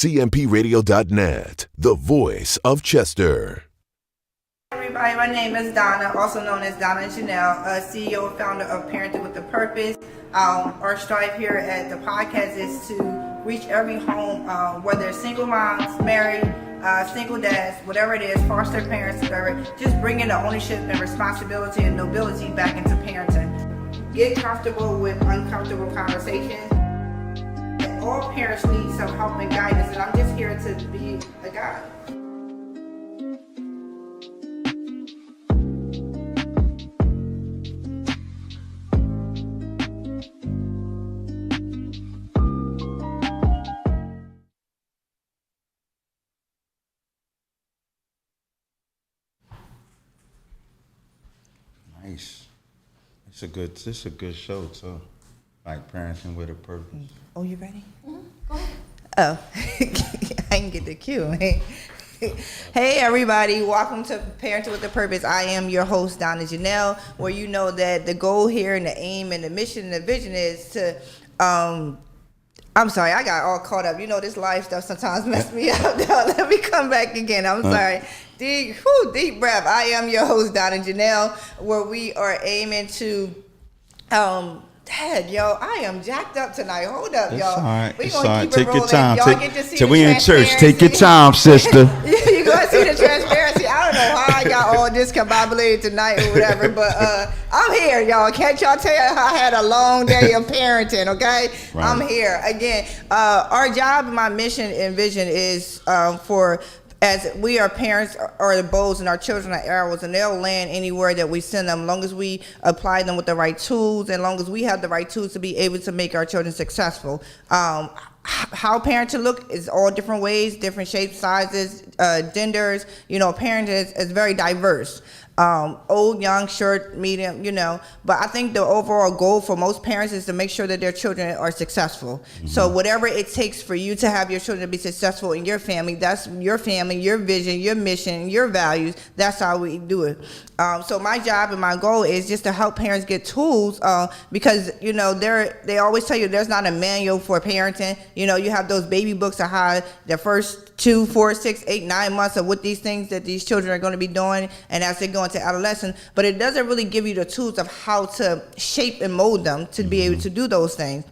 CMPRadio.net, the voice of Chester. Everybody, my name is Donna, also known as Donna Janel, CEO and founder of Parenting with a Purpose. Our strive here at the podcast is to reach every home, whether it's single moms, married, single dads, whatever it is, foster parents, whatever, just bringing the ownership and responsibility and nobility back into parenting. Get comfortable with uncomfortable conversations. All parents need some help and guidance, and I'm just here to be a guide. Nice. This is a good show too. Like Parenting with a Purpose. Oh, you ready? Mm-hmm. Go ahead. Oh, I didn't get the cue. Hey everybody, welcome to Parenting with a Purpose. I am your host, Donna Janel, where you know that the goal here and the aim and the mission and the vision is to I'm sorry, I got all caught up. You know, this life stuff sometimes mess me up. Let me come back again. I'm sorry. Deep breath. I am your host, Donna Janel, where we are aiming to Dad, yo, I am jacked up tonight. Hold up, y'all. All right. We're going to keep it Take rolling. your time. Y'all get to see the we in church. transparency. Take your time, sister. You're going to see the transparency. I don't know how I got all discombobulated tonight or whatever, but I'm here, y'all. Can't y'all tell I had a long day of parenting, okay? Right. I'm here. Again, our job, my mission and vision is as we are parents are the bows and our children are arrows, and they'll land anywhere that we send them, as long as we apply them with the right tools, and as long as we have the right tools to be able to make our children successful. How parenting look is all different ways, different shapes, sizes, genders. You know, parenting is very diverse. Old, young, short, medium, you know. But I think the overall goal for most parents is to make sure that their children are successful. Mm-hmm. So whatever it takes for you to have your children be successful in your family, that's your family, your vision, your mission, your values. That's how we do it. So my job and my goal is just to help parents get tools because, you know, they always tell you there's not a manual for parenting. You know, you have those baby books of how the first 2, 4, 6, 8, 9 months of what these things that these children are going to be doing, and as they go into adolescence, but it doesn't really give you the tools of how to shape and mold them to be able to do those things.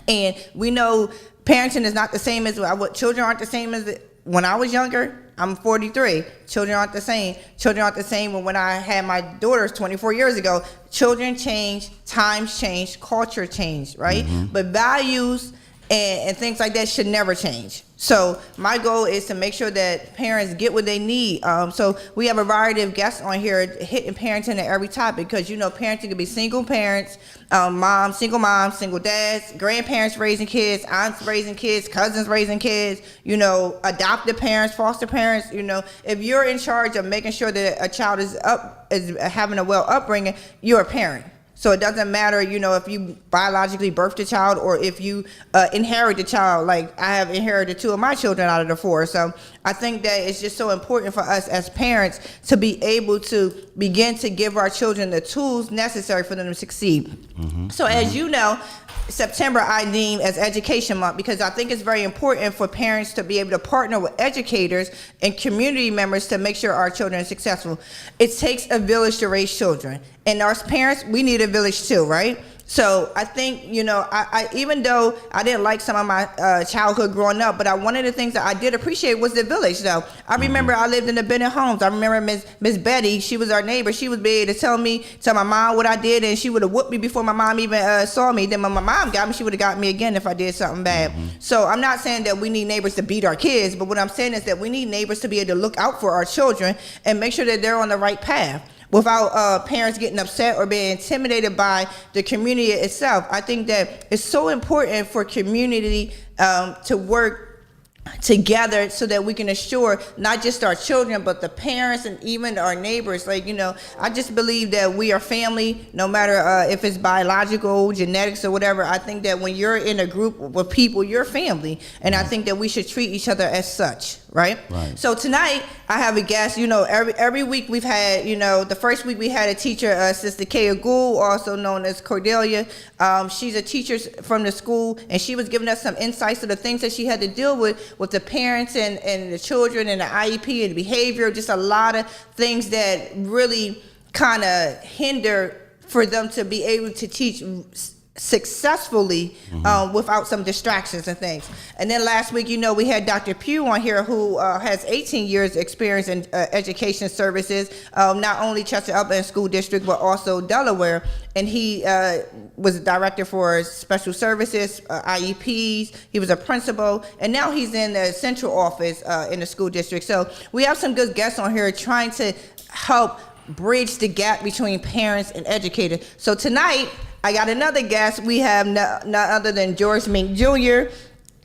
And we know parenting is not the same as children aren't the same as when I was younger. I'm 43. Children aren't the same. Children aren't the same when I had my daughters 24 years ago. Children change, times change, culture change, right? Mm-hmm. But values and things like that should never change. So my goal is to make sure that parents get what they need. So we have a variety of guests on here hitting parenting at every topic, because, you know, parenting could be single parents, moms, single dads, grandparents raising kids, aunts raising kids, cousins raising kids, you know, adopted parents, foster parents. You know, if you're in charge of making sure that a child is having a well upbringing, you're a parent. So it doesn't matter, you know, if you biologically birthed a child or if you inherit the child. Like I have inherited 2 of my children out of the 4. So I think that it's just so important for us as parents to be able to begin to give our children the tools necessary for them to succeed. Mm-hmm. So as you know, September I deem as Education Month, because I think it's very important for parents to be able to partner with educators and community members to make sure our children are successful. It takes a village to raise children, and our parents, we need a village too, right? So I think, you know, I even though I didn't like some of my childhood growing up, but one of the things that I did appreciate was the village, though. I remember I lived in the Bennett homes. I remember Miss Betty, she was our neighbor. She would be able to tell my mom what I did, and she would have whooped me before my mom even saw me. Then when my mom got me, she would have got me again if I did something bad. Mm-hmm. So I'm not saying that we need neighbors to beat our kids, but what I'm saying is that we need neighbors to be able to look out for our children and make sure that they're on the right path, without parents getting upset or being intimidated by the community itself. I think that it's so important for community to work together so that we can assure not just our children but the parents and even our neighbors. Like, you know, I just believe that we are family, no matter if it's biological, genetics, or whatever. I think that when you're in a group with people, you're family, and I think that we should treat each other as such, right? Right. So tonight I have a guest. You know, every week we've had, you know, the first week we had a teacher, Sister Kaya Gould, also known as Cordelia. She's a teacher from the school, and she was giving us some insights to the things that she had to deal with the parents and the children and the IEP and the behavior, just a lot of things that really kind of hinder for them to be able to teach successfully without some distractions and things. And then last week, you know, we had Dr. Pugh on here, who has 18 years experience in education services, not only Chester Upland School District, but also Delaware. And he was a director for special services, IEPs. He was a principal, and now he's in the central office in the school district. So we have some good guests on here trying to help bridge the gap between parents and educators. So tonight, I got another guest. We have none other than George Mink Jr.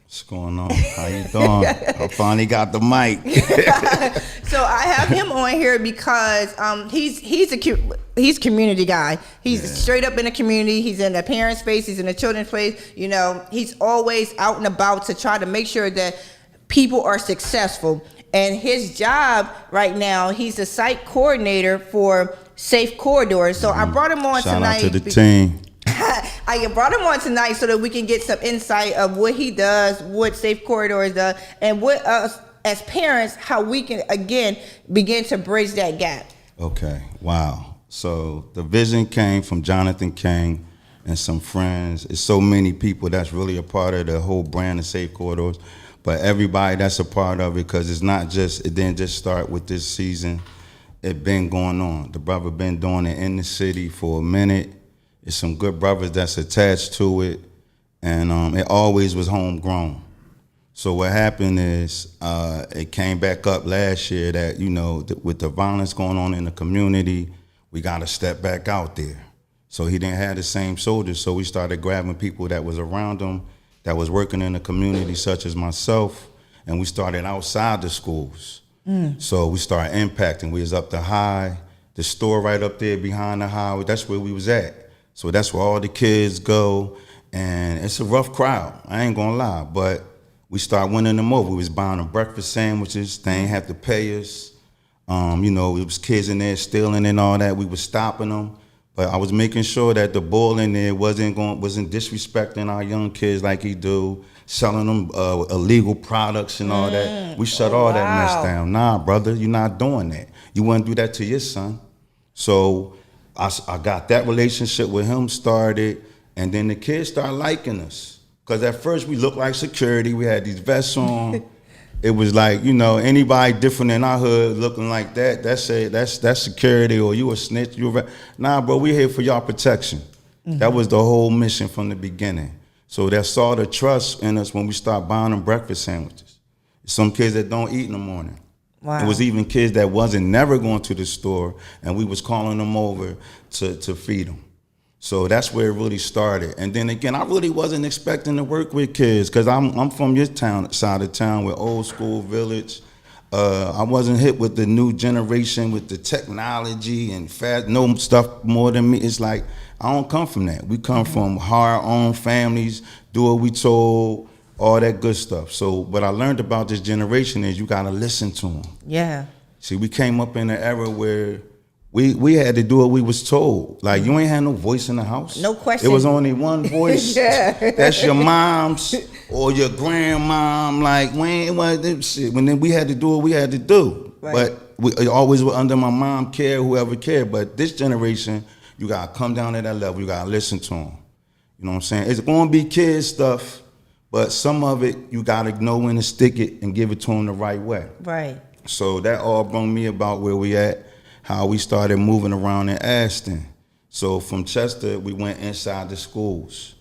What's going on? How you doing? I finally got the mic. So I have him on here because he's a community guy. He's straight up in the community. He's in the parents' space. He's in the children's space. You know, he's always out and about to try to make sure that people are successful. And his job right now, he's a site coordinator for Safe Corridors. So I brought him on tonight. Shout out to the team. I brought him on tonight so that we can get some insight of what he does, what Safe Corridors does, and what us as parents, how we can, again, begin to bridge that gap. Okay, wow. So the vision came from Jonathan King and some friends. It's so many people that's really a part of the whole brand of Safe Corridors, but everybody that's a part of it, because it's not just, it didn't just start with this season. It been going on. The brother been doing it in the city for a minute. It's some good brothers that's attached to it, and it always was homegrown. So what happened is it came back up last year that, you know, with the violence going on in the community, we got to step back out there. So he didn't have the same soldiers, so we started grabbing people that was around him, that was working in the community, such as myself, and we started outside the schools. So we started impacting. We was up the high, the store right up there behind the highway, that's where we was at. So that's where all the kids go, and it's a rough crowd, I ain't gonna lie, but we started winning them over. We was buying them breakfast sandwiches, they ain't have to pay us. You know, it was kids in there stealing and all that, we was stopping them. But I was making sure that the bull in there wasn't disrespecting our young kids like he do, selling them illegal products and all that. We shut all that mess down. Nah, brother, you're not doing that. You wouldn't do that to your son. So I got that relationship with him started, and then the kids started liking us. Because at first we looked like security. We had these vests on. It was like, you know, anybody different in our hood looking like that, that's security, or you a snitch. Nah, bro, we here for y'all protection. That was the whole mission from the beginning. So that saw the trust in us when we start buying them breakfast sandwiches. Some kids that don't eat in the morning. Wow. It was even kids that wasn't never going to the store, and we was calling them over to feed them. So that's where it really started. And then again, I really wasn't expecting to work with kids, because I'm from your side of town with old school village. I wasn't hit with the new generation with the technology and know stuff more than me. It's like, I don't come from that. We come from hard-owned families, do what we told, all that good stuff. So what I learned about this generation is you gotta listen to them. Yeah. See, we came up in an era where we had to do what we was told. Like, you ain't had no voice in the house. No question. It was only one voice. That's your mom's or your grandmom. Like, when we had to do what we had to do. Right. But we always were under my mom care, whoever cared. But this generation, you gotta come down to that level. You gotta listen to them. You know what I'm saying? It's gonna be kids stuff, but some of it you gotta know when to stick it and give it to them the right way. Right. So that all brought me about where we at. How we started moving around in Ashton. So from Chester, we went inside the schools.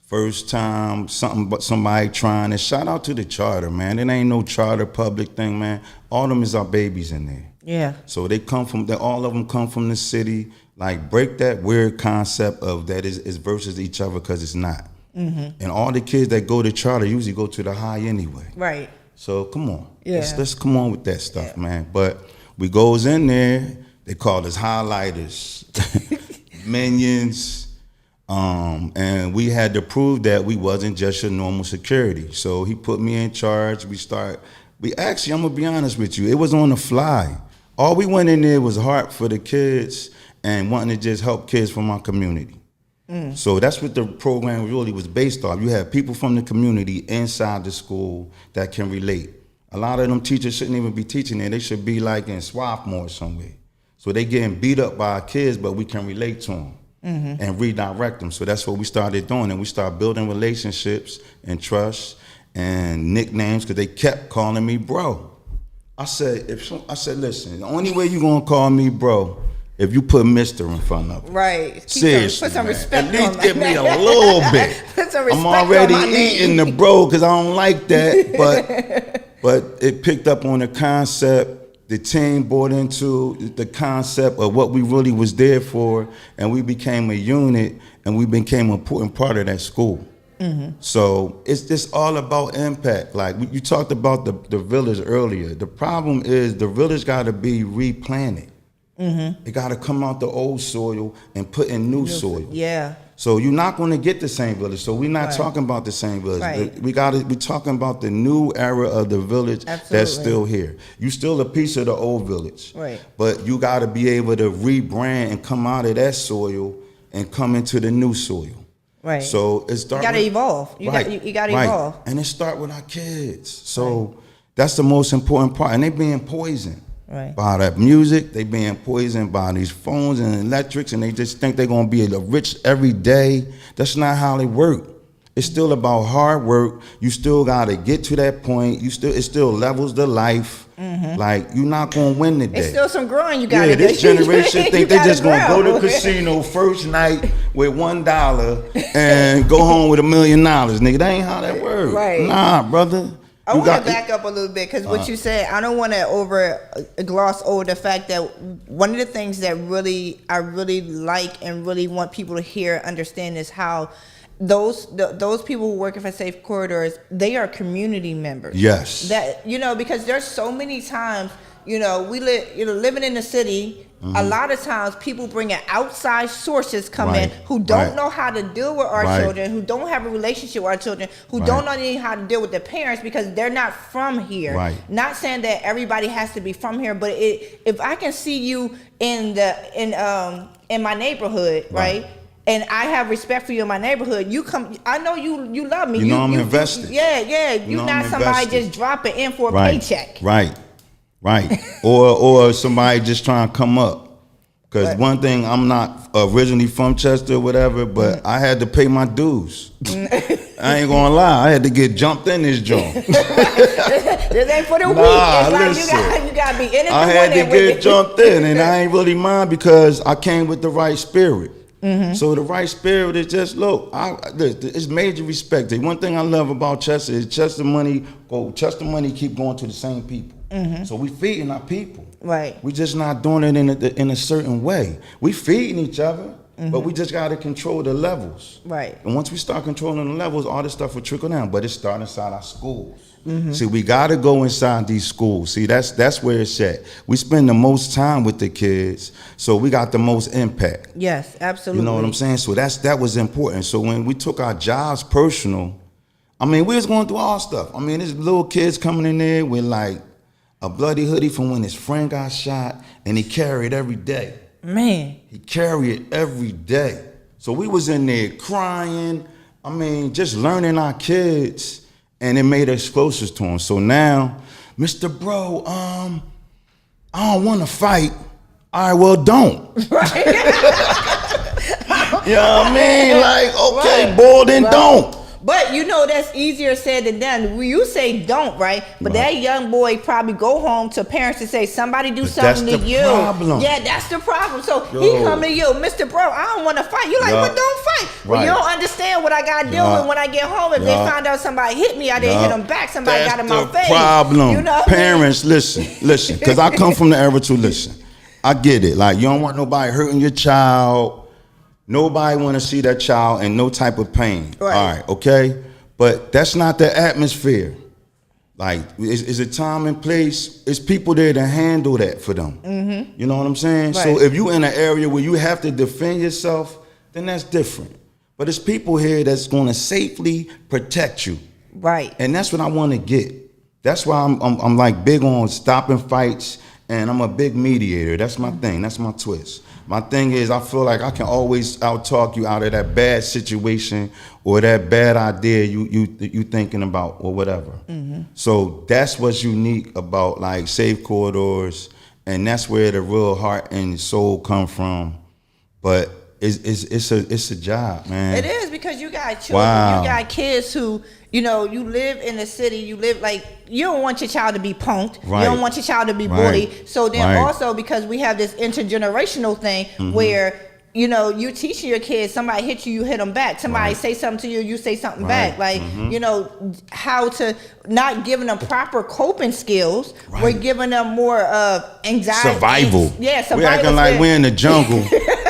First time, somebody trying, and shout out to the charter, man. It ain't no charter public thing, man. All of them is our babies in there. Yeah. So they come from, all of them come from the city. Like, break that weird concept of that is versus each other, because it's not. And all the kids that go to charter usually go to the high anyway. Right. So come on. Yeah. Let's come on with that stuff, man. But we goes in there. They called us highlighters, minions, and we had to prove that we wasn't just your normal security. So he put me in charge. We start We actually, I'm gonna be honest with you, it was on the fly. All we went in there was heart for the kids and wanting to just help kids from our community. So that's what the program really was based off. You have people from the community inside the school that can relate. A lot of them teachers shouldn't even be teaching there. They should be like in Swarthmore somewhere. So they getting beat up by our kids, but we can relate to them and redirect them. So that's what we started doing. And we started building relationships and trust and nicknames because they kept calling me bro. I said, listen, the only way you gonna call me bro if you put Mr. in front of it. Right. Seriously, put some man. respect At least on give my me a name. little bit. Put some respect I'm already on my name. eating the bro because I don't like that, but it picked up on the concept. The team bought into the concept of what we really was there for, and we became a unit, and we became an important part of that school. So it's just all about impact. Like you talked about the village earlier. The problem is the village got to be replanted. It got to come out the old soil and put in new soil. Yeah. So you're not going to get the same village. So we're not talking about the same village. Right. We're talking about the new era of the village that's still here. You still a piece of the old village. Right. But you got to be able to rebrand and come out of that soil and come into the new soil. Right. So it starts. You got to evolve. You got to evolve. And it start with our kids. So that's the most important part. And they being poisoned. Right. By that music, they being poisoned by these phones and electrics, and they just think they're gonna be rich every day. That's not how they work. It's still about hard work. You still gotta get to that point. It still levels the life. Like you're not gonna win today. It's still some growing you gotta do. This generation think they just gonna go to grow. the casino first night with $1 and go home with $1 million, nigga. That ain't how that works. Right. Nah, brother. I want to back up a little bit because what you said, I don't want to gloss over the fact that one of the things that I really like and really want people to hear, understand is how those people who work for Safe Corridors, they are community members. Yes. That because there's so many times we live living in the city. A lot of times people bring in outside sources come in who don't know how to deal with our children, who don't have a relationship with our children, who don't know how to deal with their parents because they're not from here. Not saying that everybody has to be from here, but if I can see you in my neighborhood, right? And I have respect for you in my neighborhood. You come. I know you love me. I'm invested. Yeah. You're not somebody just dropping in for a paycheck. Right. or somebody just trying to come up. Because one thing, I'm not originally from Chester or whatever, but I had to pay my dues. I ain't gonna lie, I had to get jumped in this joint. This ain't for the week. It's like listen, you gotta be in it. I had to get jumped in, and I ain't really mind because I came with the right spirit. So the right spirit is just it's major respect. The one thing I love about Chester is Chester money keep going to the same people. So we feeding our people. Right. We just not doing it in a certain way. We feeding each other, but we just got to control the levels. Right. And once we start controlling the levels, all this stuff will trickle down. But it starts inside our schools. See, we got to go inside these schools. See, that's where it's at. We spend the most time with the kids, so we got the most impact. Yes, absolutely. You know what I'm saying? So that was important. So when we took our jobs personal, I mean, we was going through all stuff. I mean, there's little kids coming in there with like a bloody hoodie from when his friend got shot, and he carried it every day. Man. He carried it every day. So we was in there crying. I mean, just learning our kids, and it made us closer to him. So now, Mr. Bro, I don't want to fight. All right, well, don't. Right. You know what I mean? Like, okay, boy, then don't. But that's easier said than done. When you say don't, right? But that young boy probably go home to parents and say, somebody do something to you. Problem. Yeah, that's the problem. So he come to you, Mr. Bro, I don't want to fight. You like, but don't fight. Well, you don't understand what I got to deal with when I get home. If they find out somebody hit me, I didn't hit them back. Somebody got in my face. That's the problem. You know Parents, listen. Because I come from the era to listen. I get it. Like, you don't want nobody hurting your child. Nobody want to see that child in no type of pain. Right. All right, okay? But that's not the atmosphere. Like, it's a time and place. It's people there to handle that for them. You know what I'm saying? Right. So if you in an area where you have to defend yourself, then that's different. But it's people here that's going to safely protect you. Right. And that's what I want to get. That's why I'm like big on stopping fights, and I'm a big mediator. That's my thing. That's my twist. My thing is, I feel like I can always out-talk you out of that bad situation or that bad idea you thinking about or whatever. So that's what's unique about like Safe Corridors, and that's where the real heart and soul come from. But it's a job, man. It is, because you got children, you got kids who, you live in the city, you live like, you don't want your child to be punked, you don't want your child to be bullied. So then also, because we have this intergenerational thing where, you teaching your kids, somebody hit you, you hit them back. Somebody say something to you, you say something back. Like, how to, not giving them proper coping skills. We're giving them more anxiety. Survival. Survival. We're acting like we're in the jungle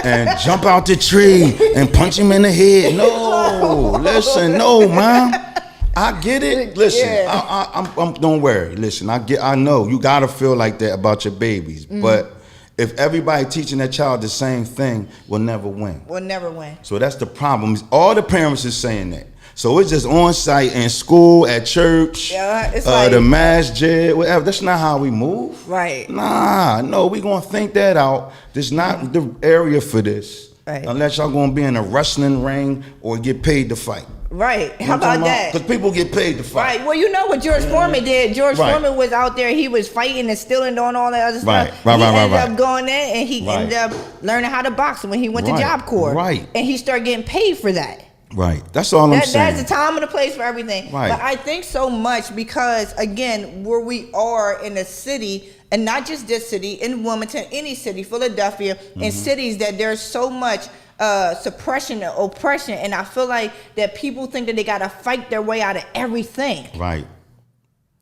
and jump out the tree and punch him in the head. No, listen, no, man. I get it. Listen, I'm don't worry. Listen, I know you gotta feel like that about your babies, but if everybody teaching that child the same thing, we'll never win. We'll never win. So that's the problem. All the parents are saying that. So it's just on site in school, at church, it's like, the masjid, whatever. That's not how we move. Right. Nah, no, we gonna think that out. This is not the area for this. Right. Unless y'all gonna be in a wrestling ring or get paid to fight. Right. How about that? Because people get paid to fight. Right. Well, you know what George Foreman did. George Foreman was out there. He was fighting and stealing, doing all that other stuff. He ended up going there, and he ended up learning how to box when he went to Job Corps. Right. And he started getting paid for that. Right. That's all I'm saying. That's the time and the place for everything. Right. But I think so much because, again, where we are in a city, and not just this city, in Wilmington, any city, Philadelphia, in cities that there's so much suppression and oppression, and I feel like that people think that they gotta fight their way out of everything. Right.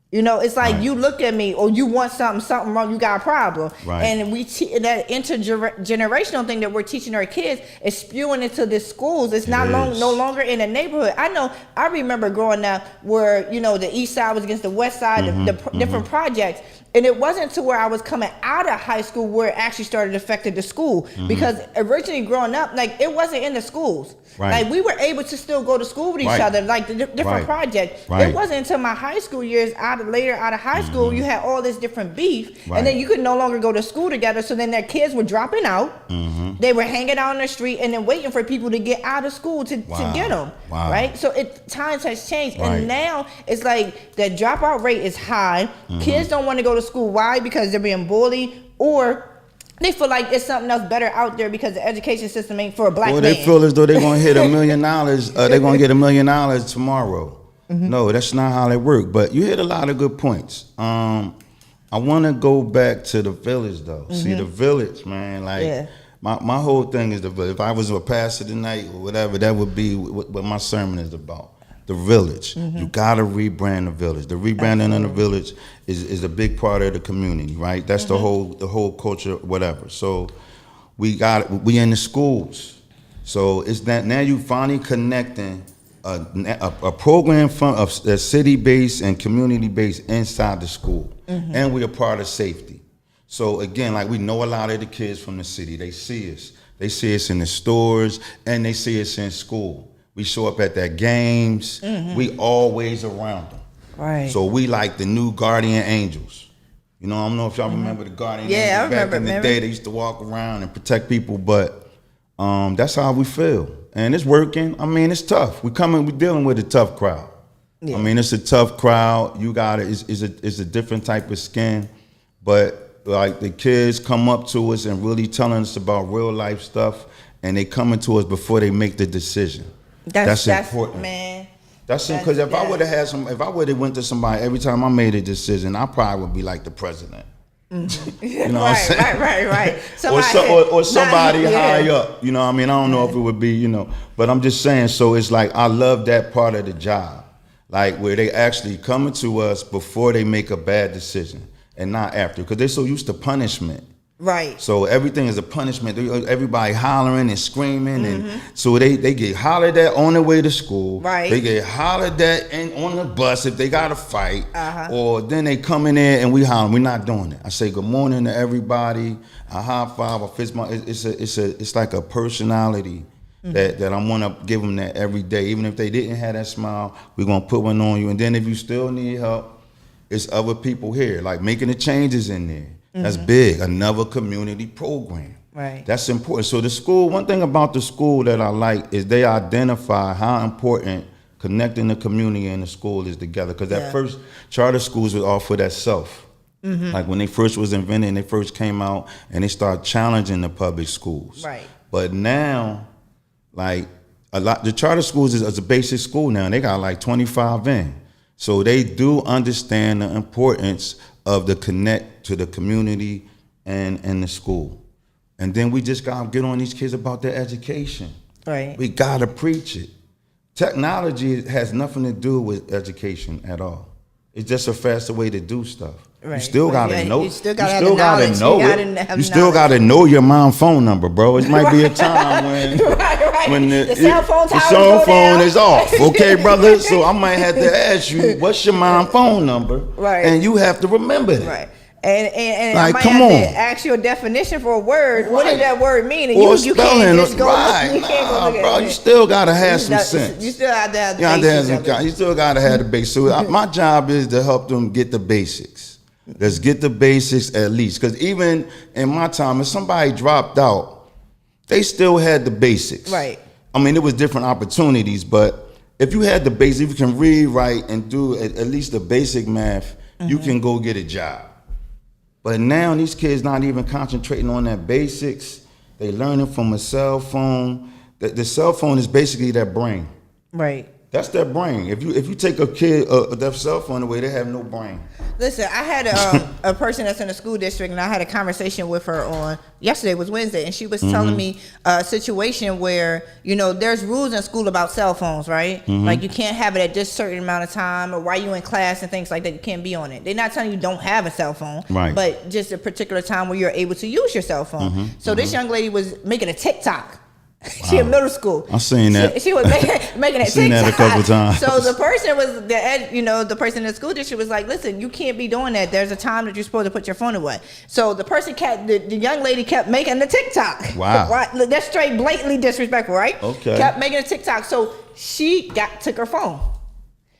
It's like you look at me, or you want something wrong, you got a problem. Right. And that intergenerational thing that we're teaching our kids is spewing into the schools. It's no longer in the neighborhood. I remember growing up where, the east side was against the west side, the different projects. And it wasn't to where I was coming out of high school where it actually started affecting the school. Because originally growing up, like, it wasn't in the schools. Right. Like, we were able to still go to school with each other, like the different projects. It wasn't until my high school years, later out of high school, you had all this different beef. And then you could no longer go to school together. So then their kids were dropping out. They were hanging out on the street and then waiting for people to get out of school to get them. Right? So times has changed. And now it's like the dropout rate is high. Kids don't want to go to school. Why? Because they're being bullied, or they feel like there's something else better out there because the education system ain't for a black man. They feel as though they're going to hit $1 million. They're going to get $1 million tomorrow. No, that's not how they work. But you hit a lot of good points. I want to go back to the village, though. See, the village, man, like my whole thing is the village. If I was a pastor tonight or whatever, that would be what my sermon is about. The village. You gotta rebrand the village. The rebranding of the village is a big part of the community, right? That's the whole culture, whatever. So we in the schools. So it's that now you finally connecting a program from a city-based and community-based inside the school, and we are part of safety. So again, like, we know a lot of the kids from the city. They see us. They see us in the stores, and they see us in school. We show up at their games. We always around them. Right. So we like the new guardian angels. I don't know if y'all remember the guardian angels. I remember. Back in the day, they used to walk around and protect people, but that's how we feel. And it's working. I mean, it's tough. We're dealing with a tough crowd. I mean, it's a tough crowd. You got it. It's a different type of skin, but like, the kids come up to us and really telling us about real life stuff, and they coming to us before they make the decision. That's important, man. That's because if I would have went to somebody every time I made a decision, I probably would be like the president. You know what I'm saying? Right. Or somebody high up. You know what I mean? I don't know if it would be, but I'm just saying. So it's like, I love that part of the job, like, where they actually coming to us before they make a bad decision and not after, because they're so used to punishment. Right. So everything is a punishment. Everybody hollering and screaming, and so they get hollered at on their way to school. Right. They get hollered at on the bus if they got to fight, or then they come in there and we holler. We're not doing it. I say good morning to everybody. I high five. I fist bump. It's like a personality that I want to give them that every day. Even if they didn't have that smile, we're gonna put one on you. And then if you still need help, it's other people here, like making the changes in there. That's big. Another community program. Right. That's important. So the school, one thing about the school that I like is they identify how important connecting the community and the school is together. Because at first, charter schools would offer that self. Like when they first was invented and they first came out and they started challenging the public schools. Right. But now, like the charter schools is a basic school now. They got like 25 in. So they do understand the importance of the connect to the community and the school. And then we just gotta get on these kids about their education. Right. We gotta preach it. Technology has nothing to do with education at all. It's just a faster way to do stuff. Right. You still gotta know. You still gotta know it. You still gotta know your mom's phone number, bro. It might be a time when the cell phone is off. Okay, brother. So I might have to ask you, what's your mom's phone number? Right. And you have to remember that. Right. And like, I might come have on. to ask you a definition for a word. Right. What does that word mean? And or you can't just go right. you can't go look at bro, it. you still gotta have some sense. You still have to have the basics. You still gotta have the basics. So my job is to help them get the basics. Let's get the basics at least. Because even in my time, if somebody dropped out, they still had the basics. Right. I mean, it was different opportunities, but if you had the basics, if you can read, write, and do at least the basic math, you can go get a job. But now these kids not even concentrating on that basics. They learning from a cell phone. The cell phone is basically their brain. Right. That's their brain. If you take a kid their cell phone away, they have no brain. Listen, I had a person that's in the school district, and I had a conversation with her on yesterday was Wednesday, and she was telling me a situation where there's rules in school about cell phones, right? Like you can't have it at this certain amount of time, or while you in class and things like that. You can't be on it. They're not telling you don't have a cell phone, right? But just a particular time where you're able to use your cell phone. So this young lady was making a TikTok. Wow. She in middle school. I've seen that. She was making a TikTok. Seen that a couple times. So the person was the person in the school district was like, "Listen, you can't be doing that. There's a time that you're supposed to put your phone away." So the person the young lady kept making the TikTok. Wow. Right? That's straight blatantly disrespectful, right? Okay. Kept making a TikTok. So she took her phone.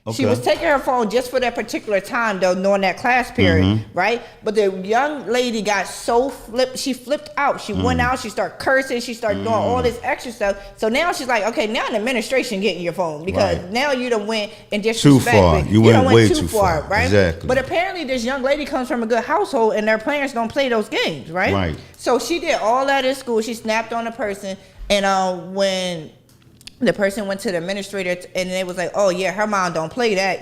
Okay. She was taking her phone just for that particular time, though, during that class period, right? But the young lady got so flipped. She flipped out. She went out. She started cursing. She started doing all this extra stuff. So now she's like, okay, now the administration getting your phone because now you done went and disrespect. Too far. You went way too far, right? Exactly. But apparently this young lady comes from a good household and their parents don't play those games, right? Right. So she did all that at school. She snapped on the person, and when the person went to the administrator and they was like, oh yeah, her mom don't play that,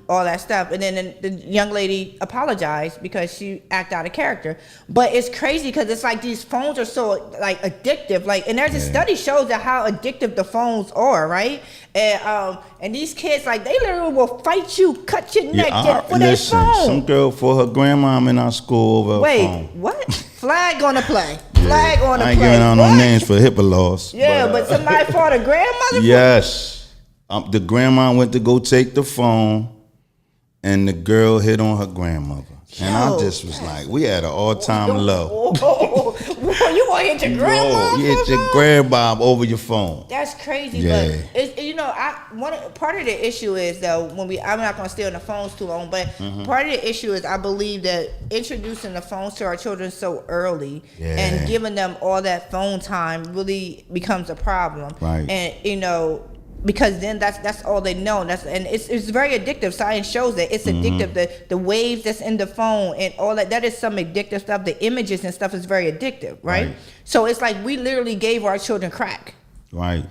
all that stuff. And then the young lady apologized because she acted out of character. But it's crazy because it's like these phones are so like addictive. And there's a study shows that how addictive the phones are, right? And these kids, like, they literally will fight you, cut your neck for their phone. Some girl for her grandmom in our school over a phone. Wait, what? Flag on the play. Flag on the play. I ain't giving out no names for HIPAA laws. Yeah, but somebody fought a grandmother? Yes. The grandma went to go take the phone, and the girl hit on her grandmother. And I just was like, we had an all-time low. You want to hit your grandma? You hit your grandma over your phone. That's crazy. Yeah. But part of the issue is though I'm not going to stay on the phones too long, but part of the issue is I believe that introducing the phones to our children so early and giving them all that phone time really becomes a problem. Right. And because then that's all they know. And it's very addictive. Science shows that it's addictive. The waves that's in the phone and all that is some addictive stuff. The images and stuff is very addictive, right? So it's like we literally gave our children crack. Right.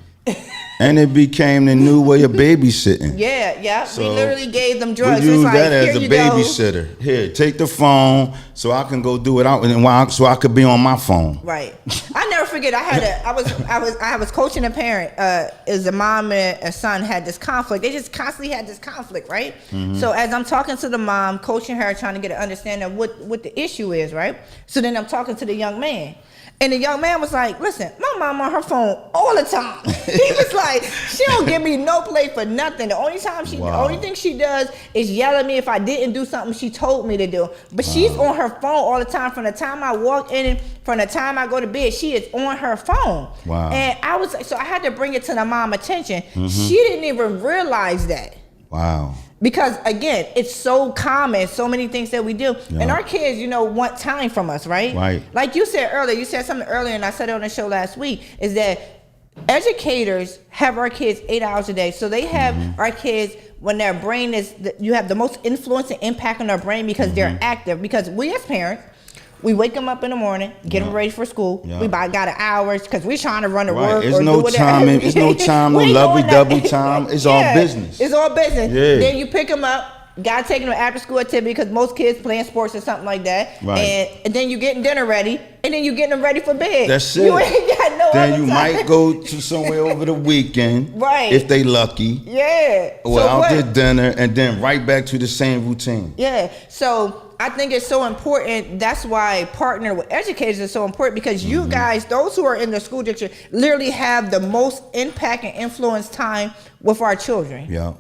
And it became the new way of babysitting. Yeah. So we literally gave them drugs. We use like, that as a babysitter. Here, take the phone so I can go do it out, and so I could be on my phone. Right. I never forget. I was coaching a parent. As a mom and a son had this conflict. They just constantly had this conflict, right? So as I'm talking to the mom, coaching her, trying to get an understanding of what the issue is, right? So then I'm talking to the young man. And the young man was like, listen, my mom on her phone all the time. He was like, she don't give me no play for nothing. The only thing she does is yell at me if I didn't do something she told me to do. But she's on her phone all the time. From the time I walk in and from the time I go to bed, she is on her phone. Wow. And I was so I had to bring it to the mom attention. She didn't even realize that. Wow. Because again, it's so common, so many things that we do. Yeah. And our kids, want time from us, right? Right. Like you said earlier, you said something earlier, and I said it on the show last week, is that educators have our kids 8 hours a day. So they have our kids when their brain you have the most influence and impact on their brain because they're active. Because we as parents, we wake them up in the morning, get them ready for school. We got an hours because we're trying to run to work. There's no time, there's no time, no lovey-dovey time. It's all business. It's all business. Yeah. Then you pick them up. Got taking them after school activity because most kids playing sports or something like that. Right. And then you getting dinner ready, and then you getting them ready for bed. That's it. You ain't got no Then other you time. might go to somewhere over the weekend, Right. if they lucky. Yeah. Or out to dinner, and then right back to the same routine. Yeah. So I think it's so important. That's why partnering with educators is so important because you guys, those who are in the school district, literally have the most impact and influence time with our children. Yeah.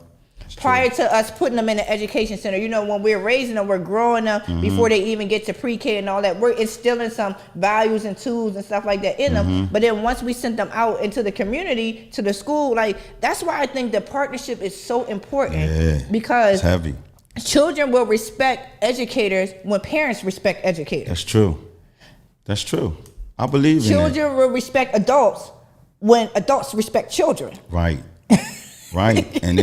Prior to us putting them in the education center, when we're raising them, we're growing them before they even get to pre-K and all that. We're instilling some values and tools and stuff like that in them. But then once we send them out into the community, to the school, that's why I think the partnership is so important. Yeah, because it's heavy. Children will respect educators when parents respect educators. That's true. That's true. I believe in that. Children will respect adults when adults respect children. Right. Right. And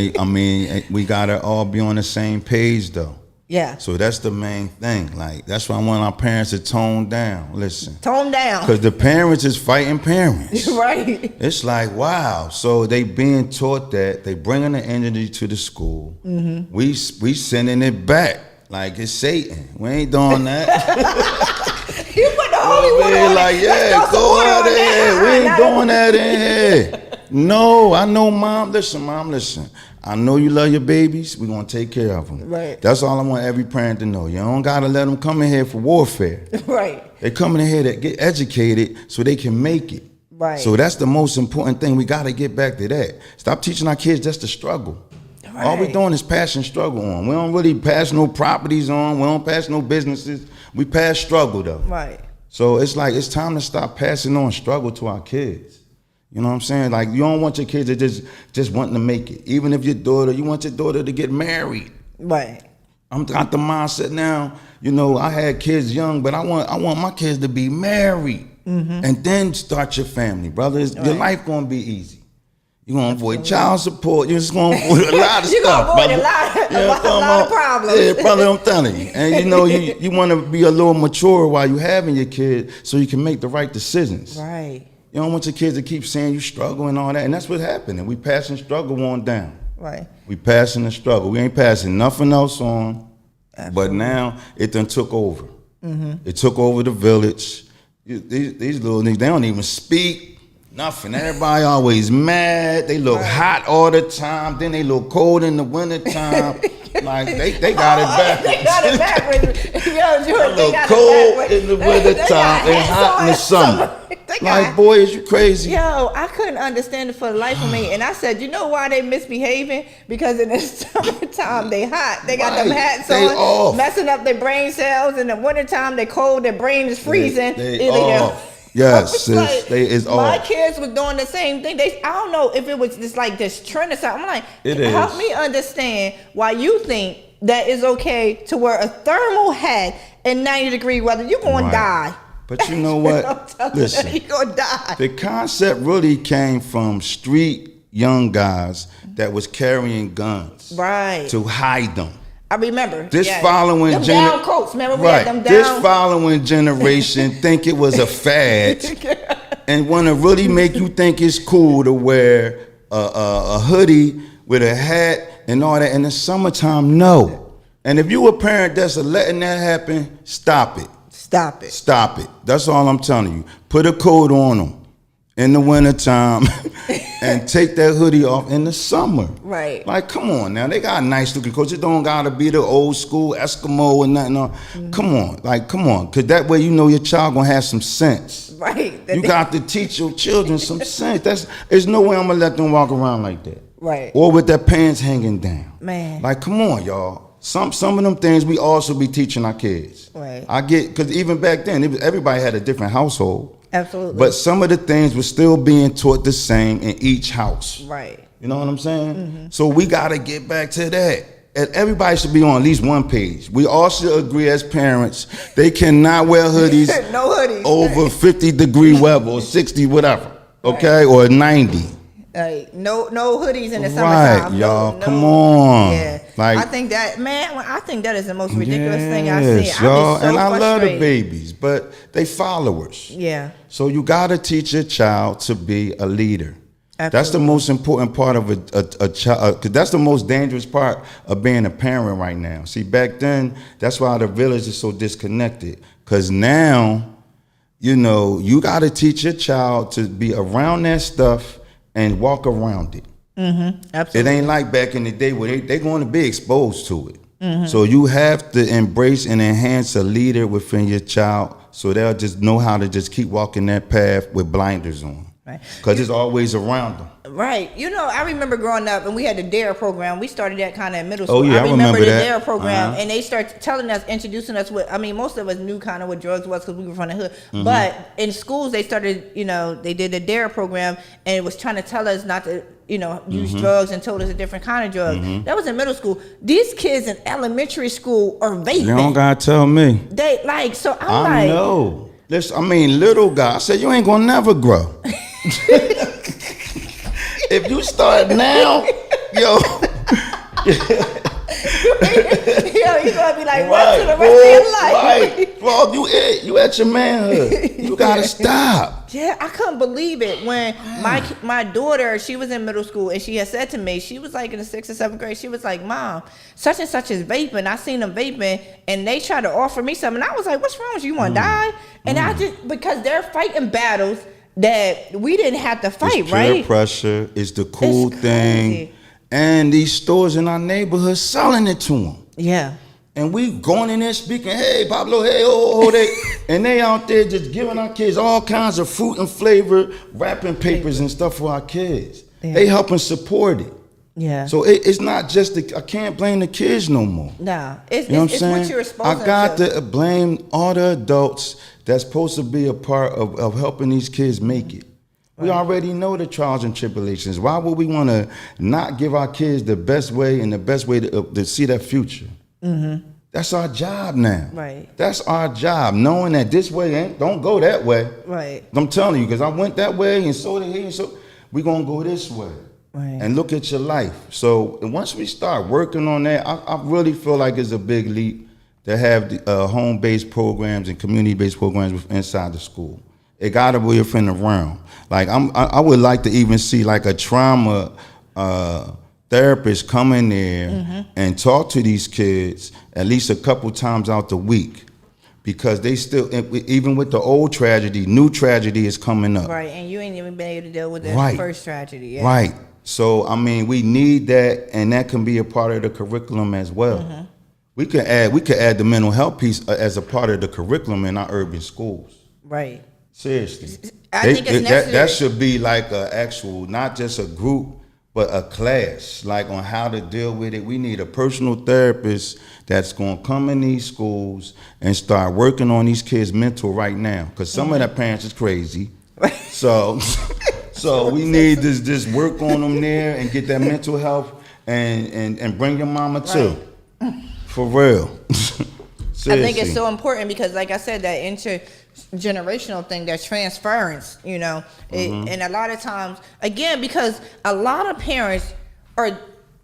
we gotta all be on the same page though. Yeah. So that's the main thing. That's why I want our parents to tone down. Listen. Tone down. Because the parents is fighting parents. Right. It's like, wow. So they being taught that, they bringing the energy to the school. We sending it back like it's Satan. We ain't doing that. You put the Holy One on like, it. go out there. We ain't doing that in here. No, I know, Mom. Listen. I know you love your babies. We're going to take care of them. Right. That's all I want every parent to know. You don't got to let them come in here for warfare. Right. They come in here to get educated so they can make it. Right. So that's the most important thing. We got to get back to that. Stop teaching our kids just to struggle. Right. All we doing is passing struggle on. We don't really pass no properties on. We don't pass no businesses. We pass struggle, though. Right. So it's like it's time to stop passing on struggle to our kids. You know what I'm saying? Like, you don't want your kids to just wanting to make it. Even if you want your daughter to get married. Right. I'm got the mindset now, I had kids young, but I want my kids to be married. And then start your family, brothers. Your life gonna be easy. You're gonna avoid child support. You're just gonna avoid a lot of You're stuff. gonna avoid a lot of problems. Yeah, brother, I'm telling you. And you wanna be a little mature while you having your kid so you can make the right decisions. Right. You don't want your kids to keep saying you struggle and all that. And that's what's happening. We passing struggle on down. Right. We passing the struggle. We ain't passing nothing else on. Absolutely. But now it done took over. It took over the village. These little niggas, they don't even speak. Nothing. Everybody always mad. They look hot all the time. Then they look cold in the wintertime. Like they got it backwards. They got it backwards. Yo, George, They look cold in the wintertime and hot in the summer. Like, boy, is you crazy? Yo, I couldn't understand it for the life of me. And I said, you know why they misbehaving? Because in the summertime they hot. They got them hats on, messing up their brain cells. In the wintertime they cold. Their brain is freezing. They off. Yes, sis, they is off. My kids was doing the same thing. I don't know if it was just like this trend or something. I'm like, help me understand why you think that is okay to wear a thermal hat in 90-degree weather. You're going to die. But you know what? Listen, you're going to die. The concept really came from street young guys that was carrying guns. Right. To hide them. I remember. This following them down coats. Remember we had them down. This following generation think it was a fad and want to really make you think it's cool to wear a hoodie with a hat and all that in the summertime. No. And if you a parent that's letting that happen, stop it. Stop it. Stop it. That's all I'm telling you. Put a coat on them in the wintertime and take that hoodie off in the summer. Right. Like, come on now. They got nice looking coats. It don't got to be the old school Eskimo and nothing. Come on. Like, come on. Because that way you know your child going to have some sense. Right. You got to teach your children some sense. There's no way I'm going to let them walk around like that. Right. Or with their pants hanging down. Man. Like, come on, y'all. Some of them things we also be teaching our kids. Right. I get, because even back then, everybody had a different household. Absolutely. But some of the things were still being taught the same in each house. Right. You know what I'm saying? So we got to get back to that. and everybody should be on at least one page. We all should agree as parents, they cannot wear hoodies, no hoodies over 50-degree weather or 60, whatever, okay, or 90. No hoodies in the summertime. Right, y'all. Come on. Yeah. Like, I think that, man, I think that is the most ridiculous thing I've seen. Y'all. So and I love the frustrated. babies, but they followers. Yeah. So you got to teach your child to be a leader. Absolutely. That's the most important part of a child, because that's the most dangerous part of being a parent right now. See, back then, that's why the village is so disconnected. Because now, you know, you got to teach your child to be around that stuff and walk around it. Absolutely. It ain't like back in the day where they're going to be exposed to it. So you have to embrace and enhance a leader within your child so they'll just know how to just keep walking that path with blinders on. Right. Because it's always around them. Right. You know, I remember growing up and we had the DARE program. We started that kind of in middle school. Oh, yeah, I remember the that. DARE program. And they started telling us, introducing us with, I mean, most of us knew kind of what drugs was because we were from the hood. But in schools, they started, you know, they did the DARE program and it was trying to tell us not to, you know, use drugs and told us a different kind of drug. That was in middle school. These kids in elementary school are vaping. You don't got to tell me. They like, so I'm I like. know. Listen, I mean, little guy, I said, you ain't going to never grow. If you start now, yo. Yo, you gonna be like, what to the rest of your life? Right. Well, you at your manhood. You gotta stop. Yeah, I couldn't believe it when my daughter, she was in middle school and she had said to me, she was like in the 6th or 7th grade, she was like, Mom, such and such is vaping. I seen them vaping and they tried to offer me something. And I was like, what's wrong with you? You want to die? And I just, because they're fighting battles that we didn't have to fight, It's peer right? pressure is the cool It's thing. crazy. And these stores in our neighborhood selling it to them. Yeah. And we going in there speaking, hey, Pablo, hey, and they out there just giving our kids all kinds of fruit and flavor wrapping papers and stuff for our kids. Yeah. They helping support it. Yeah. So it's not just I can't blame the kids no more. Nah, it's, You know what I'm it's saying? what you're exposing I got to. to blame all the adults that's supposed to be a part of helping these kids make it. We already know the trials and tribulations. Why would we want to not give our kids the best way and the best way to see their future? That's our job now. Right. That's our job, knowing that this way don't go that way. Right. I'm telling you, because I went that way and so did he, and so we're going to go this way. Right. And look at your life. So once we start working on that, I really feel like it's a big leap to have the, home-based programs and community-based programs inside the school. It got to be within the realm. Like I would like to even see like a trauma therapist come in there and talk to these kids at least a couple times out the week, because they still, even with the old tragedy, new tragedy is coming up. Right, and you ain't even been able to deal with the first tragedy. Yeah. Right. So I mean, we need that, and that can be a part of the curriculum as well. We could add the mental health piece as a part of the curriculum in our urban schools. Right. Seriously, I think it's necessary. that should be like a actual, not just a group, but a class, like on how to deal with it. We need a personal therapist that's going to come in these schools and start working on these kids' mental right now, because some of their parents is crazy. So we need this work on them there and get that mental health and bring your mama too, for real. I think it's so important because, like I said, that intergenerational thing, that transference, you know, and a lot of times, again, because a lot of parents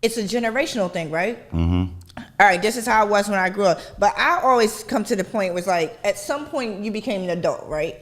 it's a generational thing, right? All right, this is how it was when I grew up. But I always come to the point where it's like, at some point you became an adult, right?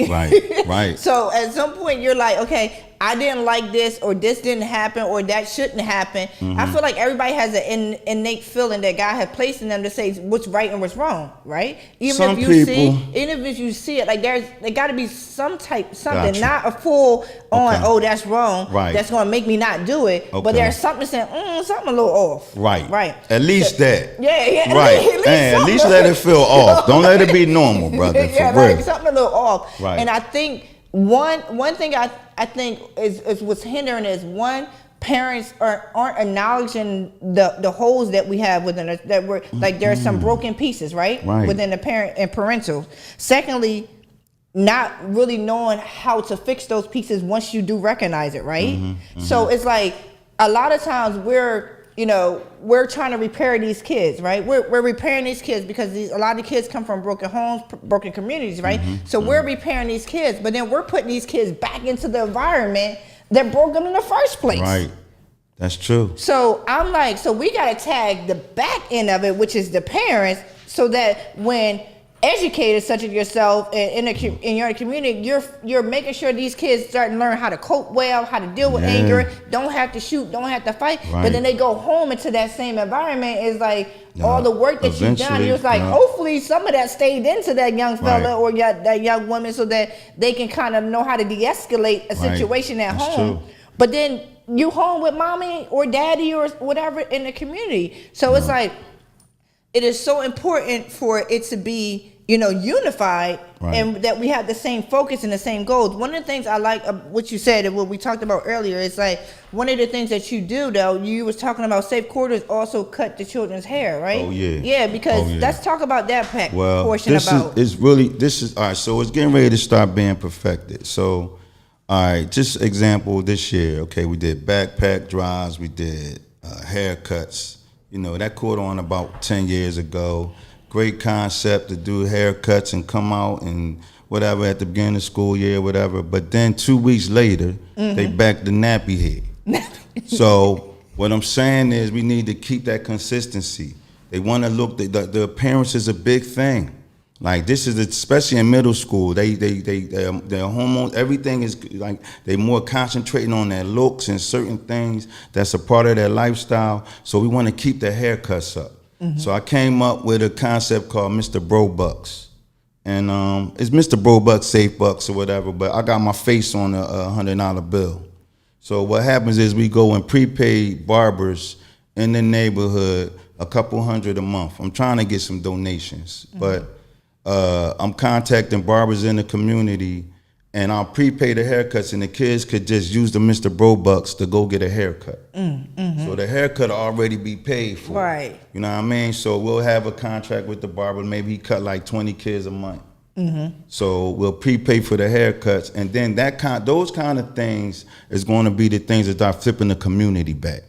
Right. So at some point you're like, okay, I didn't like this, or this didn't happen, or that shouldn't happen. I feel like everybody has an innate feeling that God has placed in them to say what's right and what's wrong, right? Even if you see it, like there got to be something, Gotcha. not a full on, oh, that's wrong, Right. that's going to make me not do it. But there's something saying, something a little off. Right. At least that. Yeah. Right. At least let it feel off. Don't let it be normal, brother. Yeah, for real. like something a little off. Right. And I think one thing I think is what's hindering is, one, parents aren't acknowledging the holes that we have within us, that we're like there's some broken pieces, right? Within the parent and parental. Secondly, not really knowing how to fix those pieces once you do recognize it, right? So it's like a lot of times we're we're trying to repair these kids, right? We're repairing these kids because a lot of kids come from broken homes, broken communities, right? So we're repairing these kids, but then we're putting these kids back into the environment that broke them in the first place. Right. That's true. So I'm like, so we got to tag the back end of it, which is the parents, so that when educators such as yourself in your community, you're making sure these kids start to learn how to cope well, how to deal with anger, don't have to shoot, don't have to fight. Right. But then they go home into that same environment. Is like all the work that you've done. It was like hopefully some of that stayed into that young fella or that young woman, so that they can kind of know how to de-escalate a situation at home. True. But then you home with mommy or daddy or whatever in the community. So it's like, it is so important for it to be, unified, and that we have the same focus and the same goals. One of the things I like what you said and what we talked about earlier is like one of the things that you do though. You was talking about safe quarters also cut the children's hair, right? Oh yeah. Yeah, because let's talk about that portion about. This is all right. So it's getting ready to start being perfected. So. All right, just example this year. Okay, we did backpack drives, we did haircuts. That caught on about 10 years ago. Great concept to do haircuts and come out and whatever at the beginning of the school year, whatever. But then 2 weeks later, they back the nappy head. So what I'm saying is we need to keep that consistency. They want to look. The appearance is a big thing. Like this is especially in middle school, their hormones, everything is like they more concentrating on their looks and certain things that's a part of their lifestyle. So we want to keep the haircuts up. So I came up with a concept called Mr. Bro Bucks, and it's Mr. Bro Bucks Safe Bucks or whatever. But I got my face on a $100 bill. So what happens is we go and prepaid barbers in the neighborhood, a couple hundred a month. I'm trying to get some donations, but. I'm contacting barbers in the community, and I'll prepay the haircuts, and the kids could just use the Mr. Bro Bucks to go get a haircut. So the haircut will already be paid for. Right. You know what I mean? So we'll have a contract with the barber. Maybe he cut like 20 kids a month. So we'll prepay for the haircuts, and then those kind of things is going to be the things that start flipping the community back.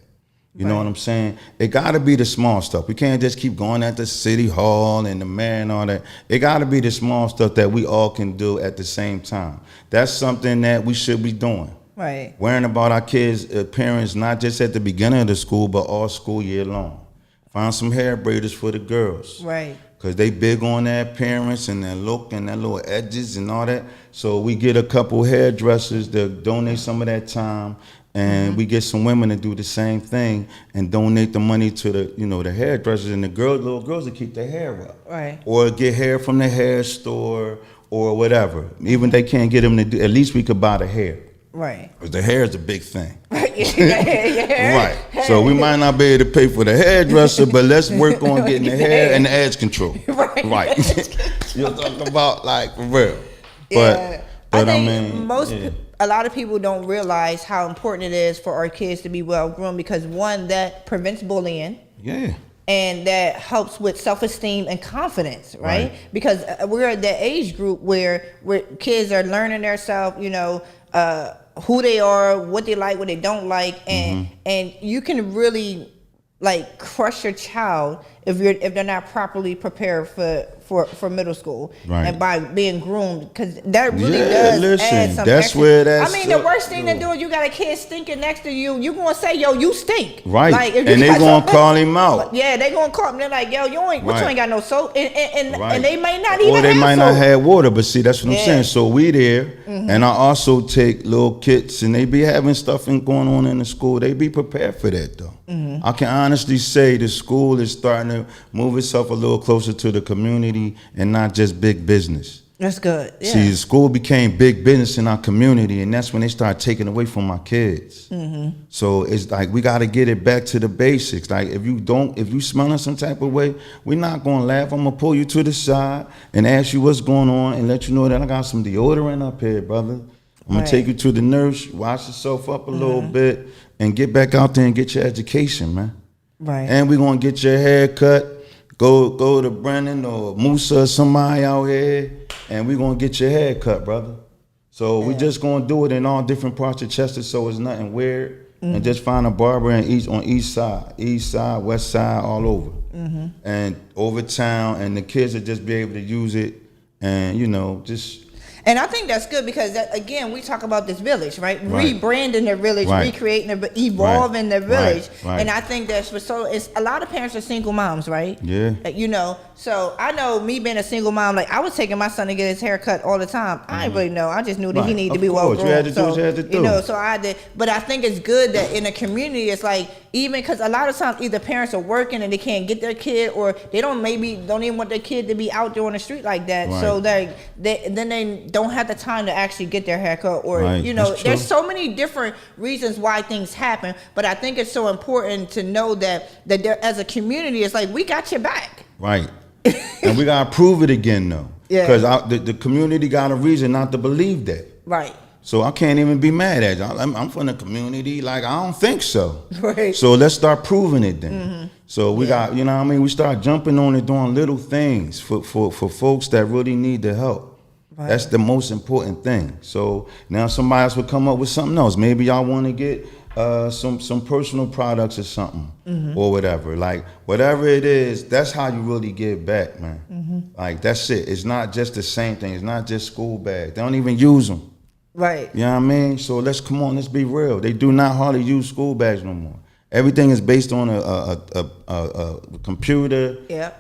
You know what I'm saying? It got to be the small stuff. We can't just keep going at the city hall and the mayor and all that. It got to be the small stuff that we all can do at the same time. That's something that we should be doing. Right. Worrying about our kids' appearance, not just at the beginning of the school, but all school year long. Find some hair braiders for the girls. Right. Because they big on their appearance and their look and their little edges and all that. So we get a couple hairdressers to donate some of that time. And we get some women to do the same thing and donate the money to the hairdressers and the little girls to keep their hair up. Right. Or get hair from the hair store or whatever. Even if they can't get them to do, at least we could buy the hair. Right. Because the hair is a big thing. Right. So we might not be able to pay for the hairdresser, but let's work on getting the hair and the edge control. Right. You're talking about like for real. But I think a lot of people don't realize how important it is for our kids to be well groomed because one, that prevents bullying. Yeah. And that helps with self-esteem and confidence, right? Because we're at that age group where kids are learning themselves, who they are, what they like, what they don't like, and you can really like crush your child if they're not properly prepared for middle school and by being groomed, because that really does add some that's extra. Where that's the worst thing to do is you got a kid stinking next to you. You gonna say, yo, you stink, right? Like, and they gonna call him out. Yeah, they gonna call him. They're like, yo, you ain't got no soap, and they may not even. Or they have might soap. not have water. But see, that's what I'm saying. So we there, and I also take little kids, and they be having stuff going on in the school. They be prepared for that though. I can honestly say the school is starting to move itself a little closer to the community and not just big business. That's good. Yeah. See, the school became big business in our community, and that's when they started taking away from our kids. So it's like we got to get it back to the basics. Like if you smelling some type of way, we're not gonna laugh. I'm gonna pull you to the side and ask you what's going on and let you know that I got some deodorant up here, brother. I'm gonna take you to the nurse, wash yourself up a little bit, and get back out there and get your education, man. Right. And we're gonna get your hair cut. Go to Brennan or Musa or somebody out here, and we're gonna get your hair cut, brother. So we just gonna do it in all different parts of Chester, so it's nothing weird. and just find a barber on east side, west side, all over, and over town, and the kids will just be able to use it, and just. And I think that's good because, again, we talk about this village, right? Rebranding the village, recreating, evolving the village. And I think that's it's a lot of parents are single moms, right? Yeah. So I know me being a single mom, like I was taking my son to get his hair cut all the time. I didn't really know. I just knew that he needed to be well grown. You had to do what you had to do. So I did. But I think it's good that in a community, it's like, even because a lot of times either parents are working and they can't get their kid, or they don't even want their kid to be out there on the street like that. So then they don't have the time to actually get their haircut, or there's so many different reasons why things happen. But I think it's so important to know that there, as a community, it's like we got your back. Right. And we gotta prove it again though. Yeah. Because the community got a reason not to believe that. Right. So I can't even be mad at you. I'm from the community. Like, I don't think so. Right. So let's start proving it then. So we got, we start jumping on it, doing little things for folks that really need the help. Right. That's the most important thing. So now somebody else will come up with something else. Maybe y'all want to get some personal products or something, or whatever. Like, whatever it is, that's how you really give back, man. Like, that's it. It's not just the same thing. It's not just school bags. They don't even use them. Right. You know what I mean? So let's be real. They do not hardly use school bags no more. Everything is based on a computer,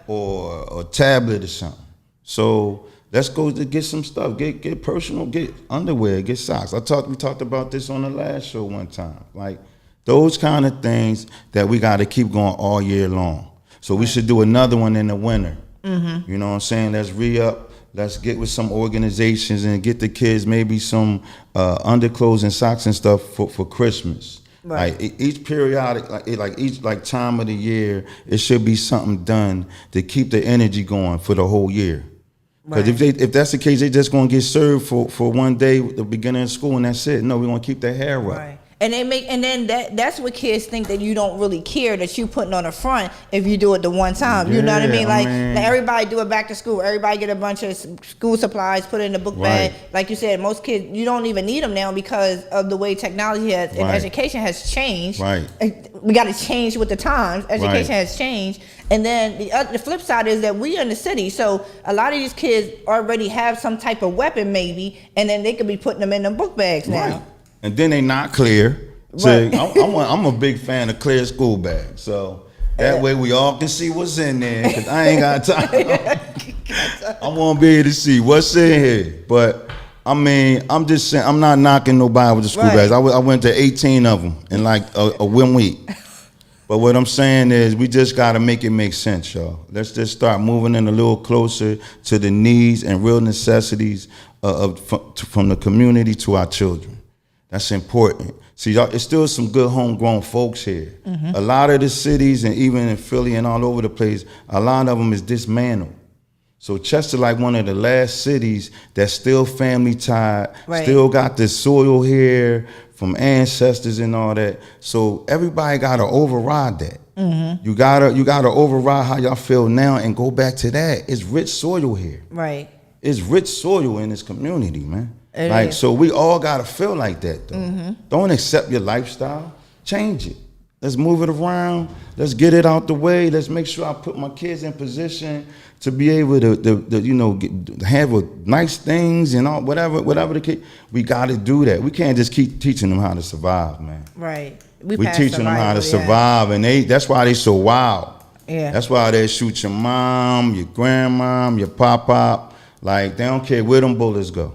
or a tablet or something. So let's go to get some stuff. Get personal. Get underwear. Get socks. We talked about this on the last show one time. Like, those kind of things that we got to keep going all year long. So we should do another one in the winter. You know what I'm saying? Let's re-up. Let's get with some organizations and get the kids maybe some underclothes and socks and stuff for Christmas. Right. Like, each periodic, each time of the year, it should be something done to keep the energy going for the whole year. Because if that's the case, they just gonna get served for one day, the beginning of school, and that's it. No, we gonna keep their hair up. Right. And then that's what kids think, that you don't really care, that you putting on the front if you do it the one time. You know what I mean? Like, everybody do it back to school. Everybody get a bunch of school supplies, put it in the book bag. Like you said, most kids, you don't even need them now because of the way technology has and education has changed. Right. We got to change with the times. Education has changed. And then the flip side is that we in the city, so a lot of these kids already have some type of weapon maybe, and then they could be putting them in the book bags now. Right. And then they not clear. So I'm a big fan of clear school bags. So that way we all can see what's in there. Cause I ain't got time. I want to be able to see what's in here. But I mean, I'm just saying, I'm not knocking nobody with the school bags. I went to 18 of them in like a 1 week. But what I'm saying is, we just got to make it make sense, y'all. Let's just start moving in a little closer to the needs and real necessities from the community to our children. That's important. See, y'all, it's still some good homegrown folks here. A lot of the cities, and even in Philly and all over the place, a lot of them is dismantled. So Chester, like one of the last cities that's still family tied, still got the soil here from ancestors and all that. So everybody gotta override that. You gotta override how y'all feel now and go back to that. It's rich soil here. Right. It's rich soil in this community, man. So we all gotta feel like that though. Don't accept your lifestyle. Change it. Let's move it around. Let's get it out the way. Let's make sure I put my kids in position to be able to have nice things and all, whatever the case. We gotta do that. We can't just keep teaching them how to survive, man. Right. We teaching them how to survive, and that's why they so wild. Yeah. That's why they shoot your mom, your grandmom, your pop. Like, they don't care where them bullets go.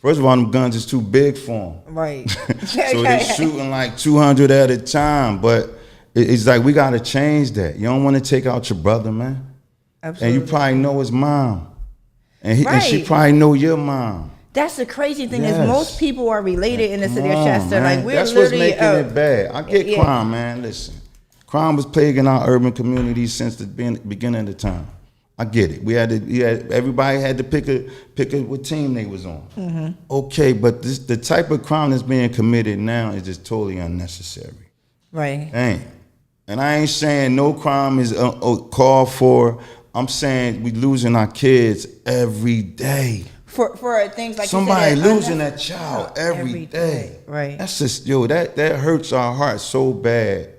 First of all, them guns is too big for them. Right. So they shooting like 200 at a time. But it's like, we got to change that. You don't want to take out your brother, man. Absolutely. And you probably know his mom. And she probably know your mom. That's the crazy thing is most people are related in the city of Chester. Man. Like, that's what's making it bad. I get crime, man. Listen. Crime was plaguing our urban communities since the beginning of the time. I get it. Everybody had to pick what team they was on. Okay, but the type of crime that's being committed now is just totally unnecessary. Right. And I ain't saying no crime is called for. I'm saying we losing our kids every day. for things like somebody you said, losing that child every day. Right. That's just that hurts our hearts so bad.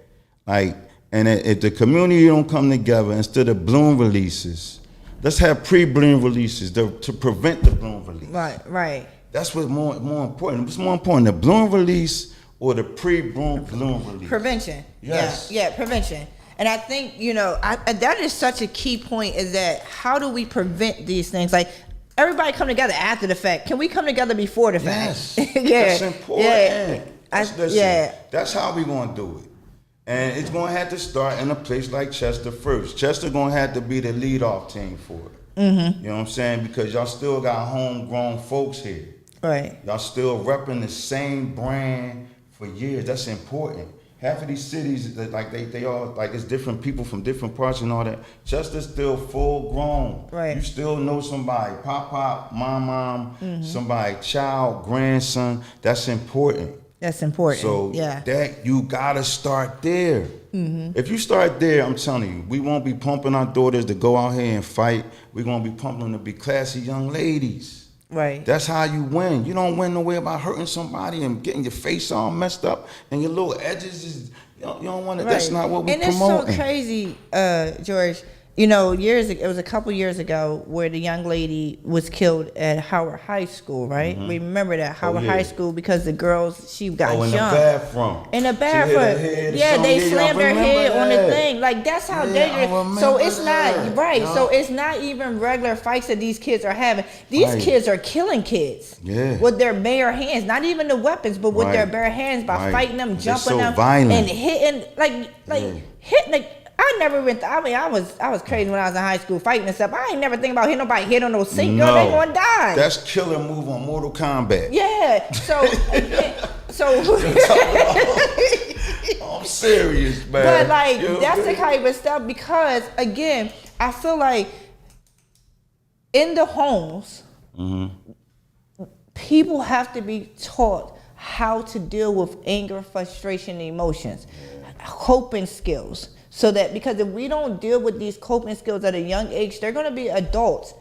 Like, and if the community don't come together instead of bloom releases, let's have pre-bloom releases to prevent the bloom release. Right. That's what's more important. What's more important, the bloom release or the pre-bloom release? Prevention. Yes. Yeah, prevention. And I think, that is such a key point, is that how do we prevent these things? Like, everybody come together after the fact. Can we come together before the fact? Yes. Yeah. That's important. Yeah. That's how we going to do it. And it's going to have to start in a place like Chester first. Chester going to have to be the lead-off team for it. Mm-hmm. You know what I'm saying? Because y'all still got homegrown folks here. Right. Y'all still repping the same brand for years. That's important. Half of these cities, like they all, like, it's different people from different parts and all that. Chester's still full grown. Right. You still know somebody, pop, mom, somebody, child, grandson. That's important. That's important. So that you gotta start there. Mm-hmm. If you start there, I'm telling you, we won't be pumping our daughters to go out here and fight. We're gonna be pumping them to be classy young ladies. Right. That's how you win. You don't win no way about hurting somebody and getting your face all messed up and your little edges is, you don't want to. Right. That's not what we promoting. And it's so crazy, George. It was a couple years ago where the young lady was killed at Howard High School, right? Mm-hmm. We remember that Howard High School because the girls, she got jumped. In the bathroom. Yeah, they slammed her head on the thing. Like, that's how dangerous. So it's not, right. Yeah. So it's not even regular fights that these kids are having. These kids are killing kids with their bare hands, not even the weapons, but with their bare hands by fighting them, jumping them, and hitting, hitting. I never went. I was crazy when I was in high school fighting and stuff. I ain't never think about hitting nobody hit on no sink. Girl, they gonna die. That's killer move on Mortal Kombat. Yeah. I'm serious, man. But that's the kind of stuff, because again, I feel like in the homes, people have to be taught how to deal with anger, frustration, and emotions, coping skills. So that, because if we don't deal with these coping skills at a young age, they're going to be adults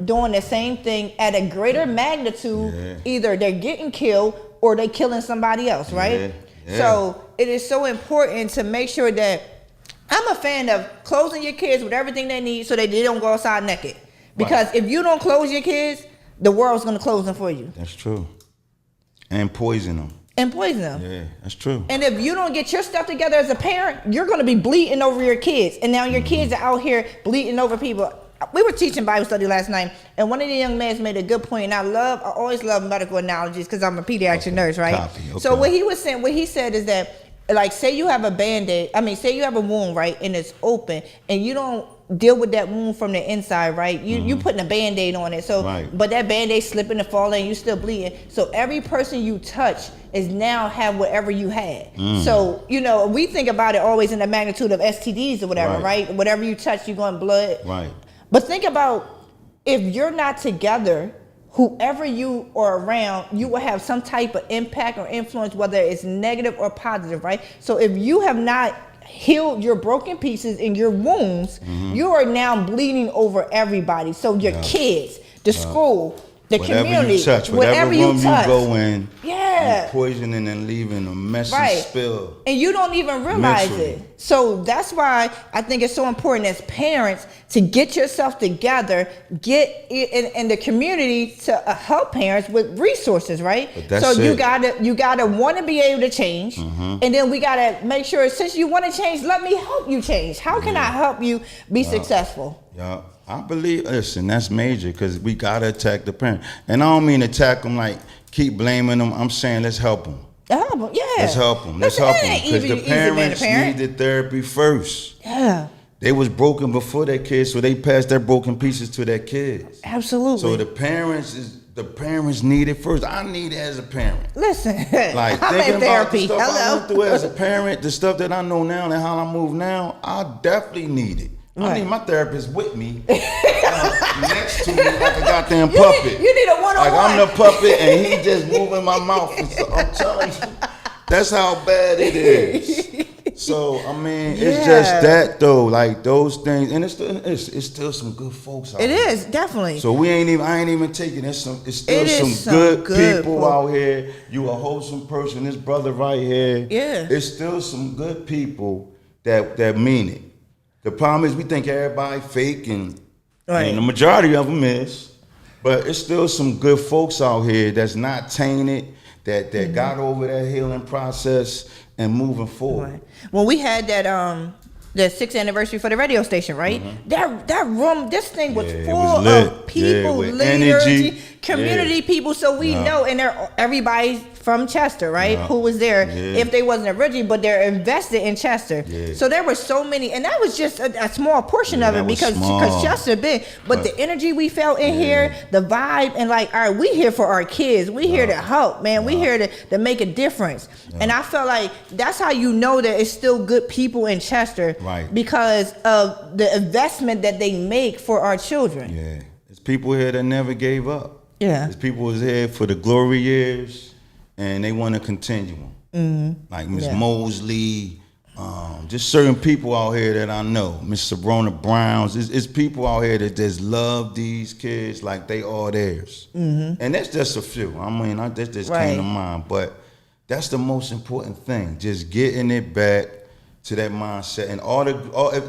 doing the same thing at a greater magnitude. Yeah. Either they're getting killed or they're killing somebody else, right? Yeah. Yeah. So it is so important to make sure that, I'm a fan of closing your kids with everything they need so that they don't go outside naked. Because if you don't close your kids, the world's going to close them for you. That's true. And poison them. Yeah, that's true. And if you don't get your stuff together as a parent, you're going to be bleeding over your kids. And now your kids are out here bleeding over people. We were teaching Bible study last night, and one of the young men made a good point. And I always love medical analogies because I'm a pediatric nurse, right? Okay. So what he said is that, like, say you have say you have a wound, right, and it's open, and you don't deal with that wound from the inside, right? You putting a Band-Aid on it, but that Band-Aid slipping and falling, and you still bleeding. So every person you touch is now have whatever you had. So, we think about it always in the magnitude of STDs or whatever, right? Whatever you touch, you're going blood. Right. But think about, if you're not together, whoever you are around, you will have some type of impact or influence, whether it's negative or positive, right? So if you have not healed your broken pieces and your wounds, you are now bleeding over everybody. So your kids, the school, the community, whatever room you go in, you poisoning and leaving a messy spill. And you don't even realize it. So that's why I think it's so important as parents to get yourself together, get in the community to help parents with resources, right? So you gotta want to be able to change, and then we gotta make sure, since you want to change, let me help you change. How can I help you be successful? Yeah. I believe, listen, that's major, because we got to attack the parent. And I don't mean attack them like keep blaming them. I'm saying let's help them. Let's help them. Let's help them. Because the parents need the therapy first. Yeah. They was broken before their kids, so they passed their broken pieces to their kids. Absolutely. So the parents need it first. I need it as a parent. Listen, like, I'm in therapy. About the stuff I went through as a parent, the stuff that I know now and how I move now, I definitely need it. I need my therapist with me, next to me like a goddamn puppet. You need a one-on-one. Like I'm the puppet and he just moving my mouth. So I'm telling you, that's how bad it is. So I mean, it's just that though, like those things, and it's still some good folks out It here. is, definitely. So I ain't even taking it. It's still some good people out here. You a wholesome person. This brother right here. Yeah. It's still some good people that mean it. The problem is we think everybody fake and the majority of them is, but it's still some good folks out here that's not tainted, that got over that healing process and moving forward. Right. When we had that the 6th anniversary for the radio station, right? That room, this thing was full of people, leaders, community people. So we know, and everybody from Chester, right? Who was there if they wasn't originally, but they're invested in Chester. So there were so many, and that was just a small portion of it because Chester big. But the energy we felt in here, the vibe, and like, all right, we here for our kids. We here to help, man. We here to make a difference. And I felt like that's how you know that it's still good people in Chester, because of the investment that they make for our children. Yeah, there's people here that never gave up. Yeah, there's people who's here for the glory years, and they want to continue them. Like Miss Mosley, just certain people out here that I know. Miss Sabrina Browns. It's people out here that just love these kids like they all theirs. And that's just a few. I mean, that just came to mind, but that's the most important thing. Just getting it back to that mindset. And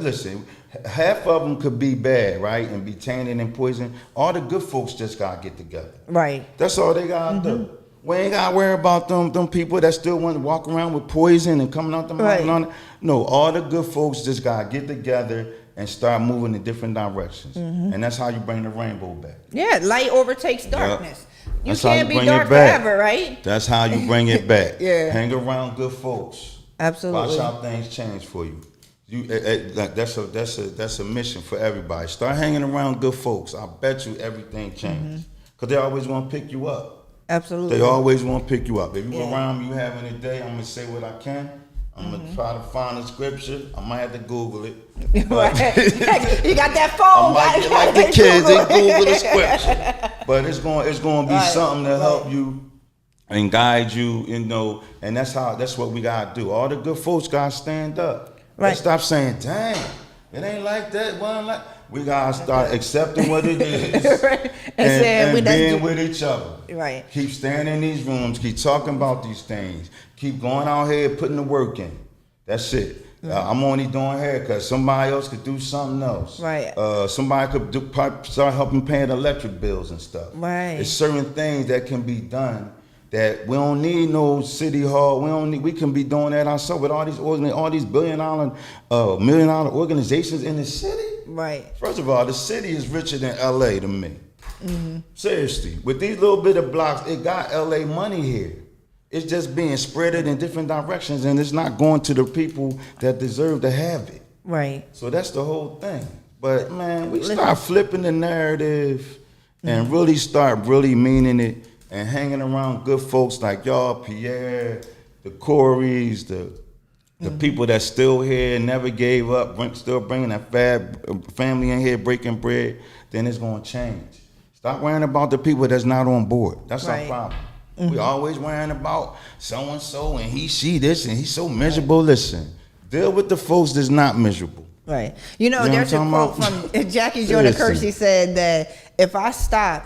listen, half of them could be bad, right, and be tainted and poisoned. All the good folks just gotta get together. Right. That's all they gotta do. We ain't gotta worry about them people that still want to walk around with poison and coming out the mouth. No, all the good folks just gotta get together and start moving in different directions. And that's how you bring the rainbow back. Yeah, light overtakes darkness. You can't be dark forever, right? That's how you bring it back. Hang around good folks. Absolutely. Watch how things change for you. That's a mission for everybody. Start hanging around good folks. I bet you everything changes. Because they always want to pick you up. Absolutely. They always want to pick you up. If you around me, you having a day, I'm going to say what I can. I'm going to try to find the scripture. I might have to Google it. You got that phone. I might get like the kids, they Google the scripture. But it's going to be something to help you and guide you, and that's what we gotta do. All the good folks gotta stand up. Let's stop saying, dang, it ain't like that. We gotta start accepting what it is and being with each other. Right. Keep staying in these rooms, keep talking about these things, keep going out here, putting the work in. That's it. I'm only doing hair because somebody else could do something else. Right. Somebody could start helping paying electric bills and stuff. Right. There's certain things that can be done that we don't need no city hall. We can be doing that ourselves with all these $1 million organizations in the city. Right. First of all, the city is richer than LA to me. Seriously, with these little bit of blocks, it got LA money here. It's just being spreaded in different directions, and it's not going to the people that deserve to have it. Right. So that's the whole thing. But man, we start flipping the narrative and really start meaning it. And hanging around good folks like y'all, Pierre, the Coreys, the people that's still here, never gave up, still bringing that family in here, breaking bread, then it's going to change. Stop worrying about the people that's not on board. That's our problem. We always worrying about so-and-so and he, she, this, and he's so miserable. Listen, deal with the folks that's not miserable. Right. There's a quote from Jackie Jordan Kersey said that if I stop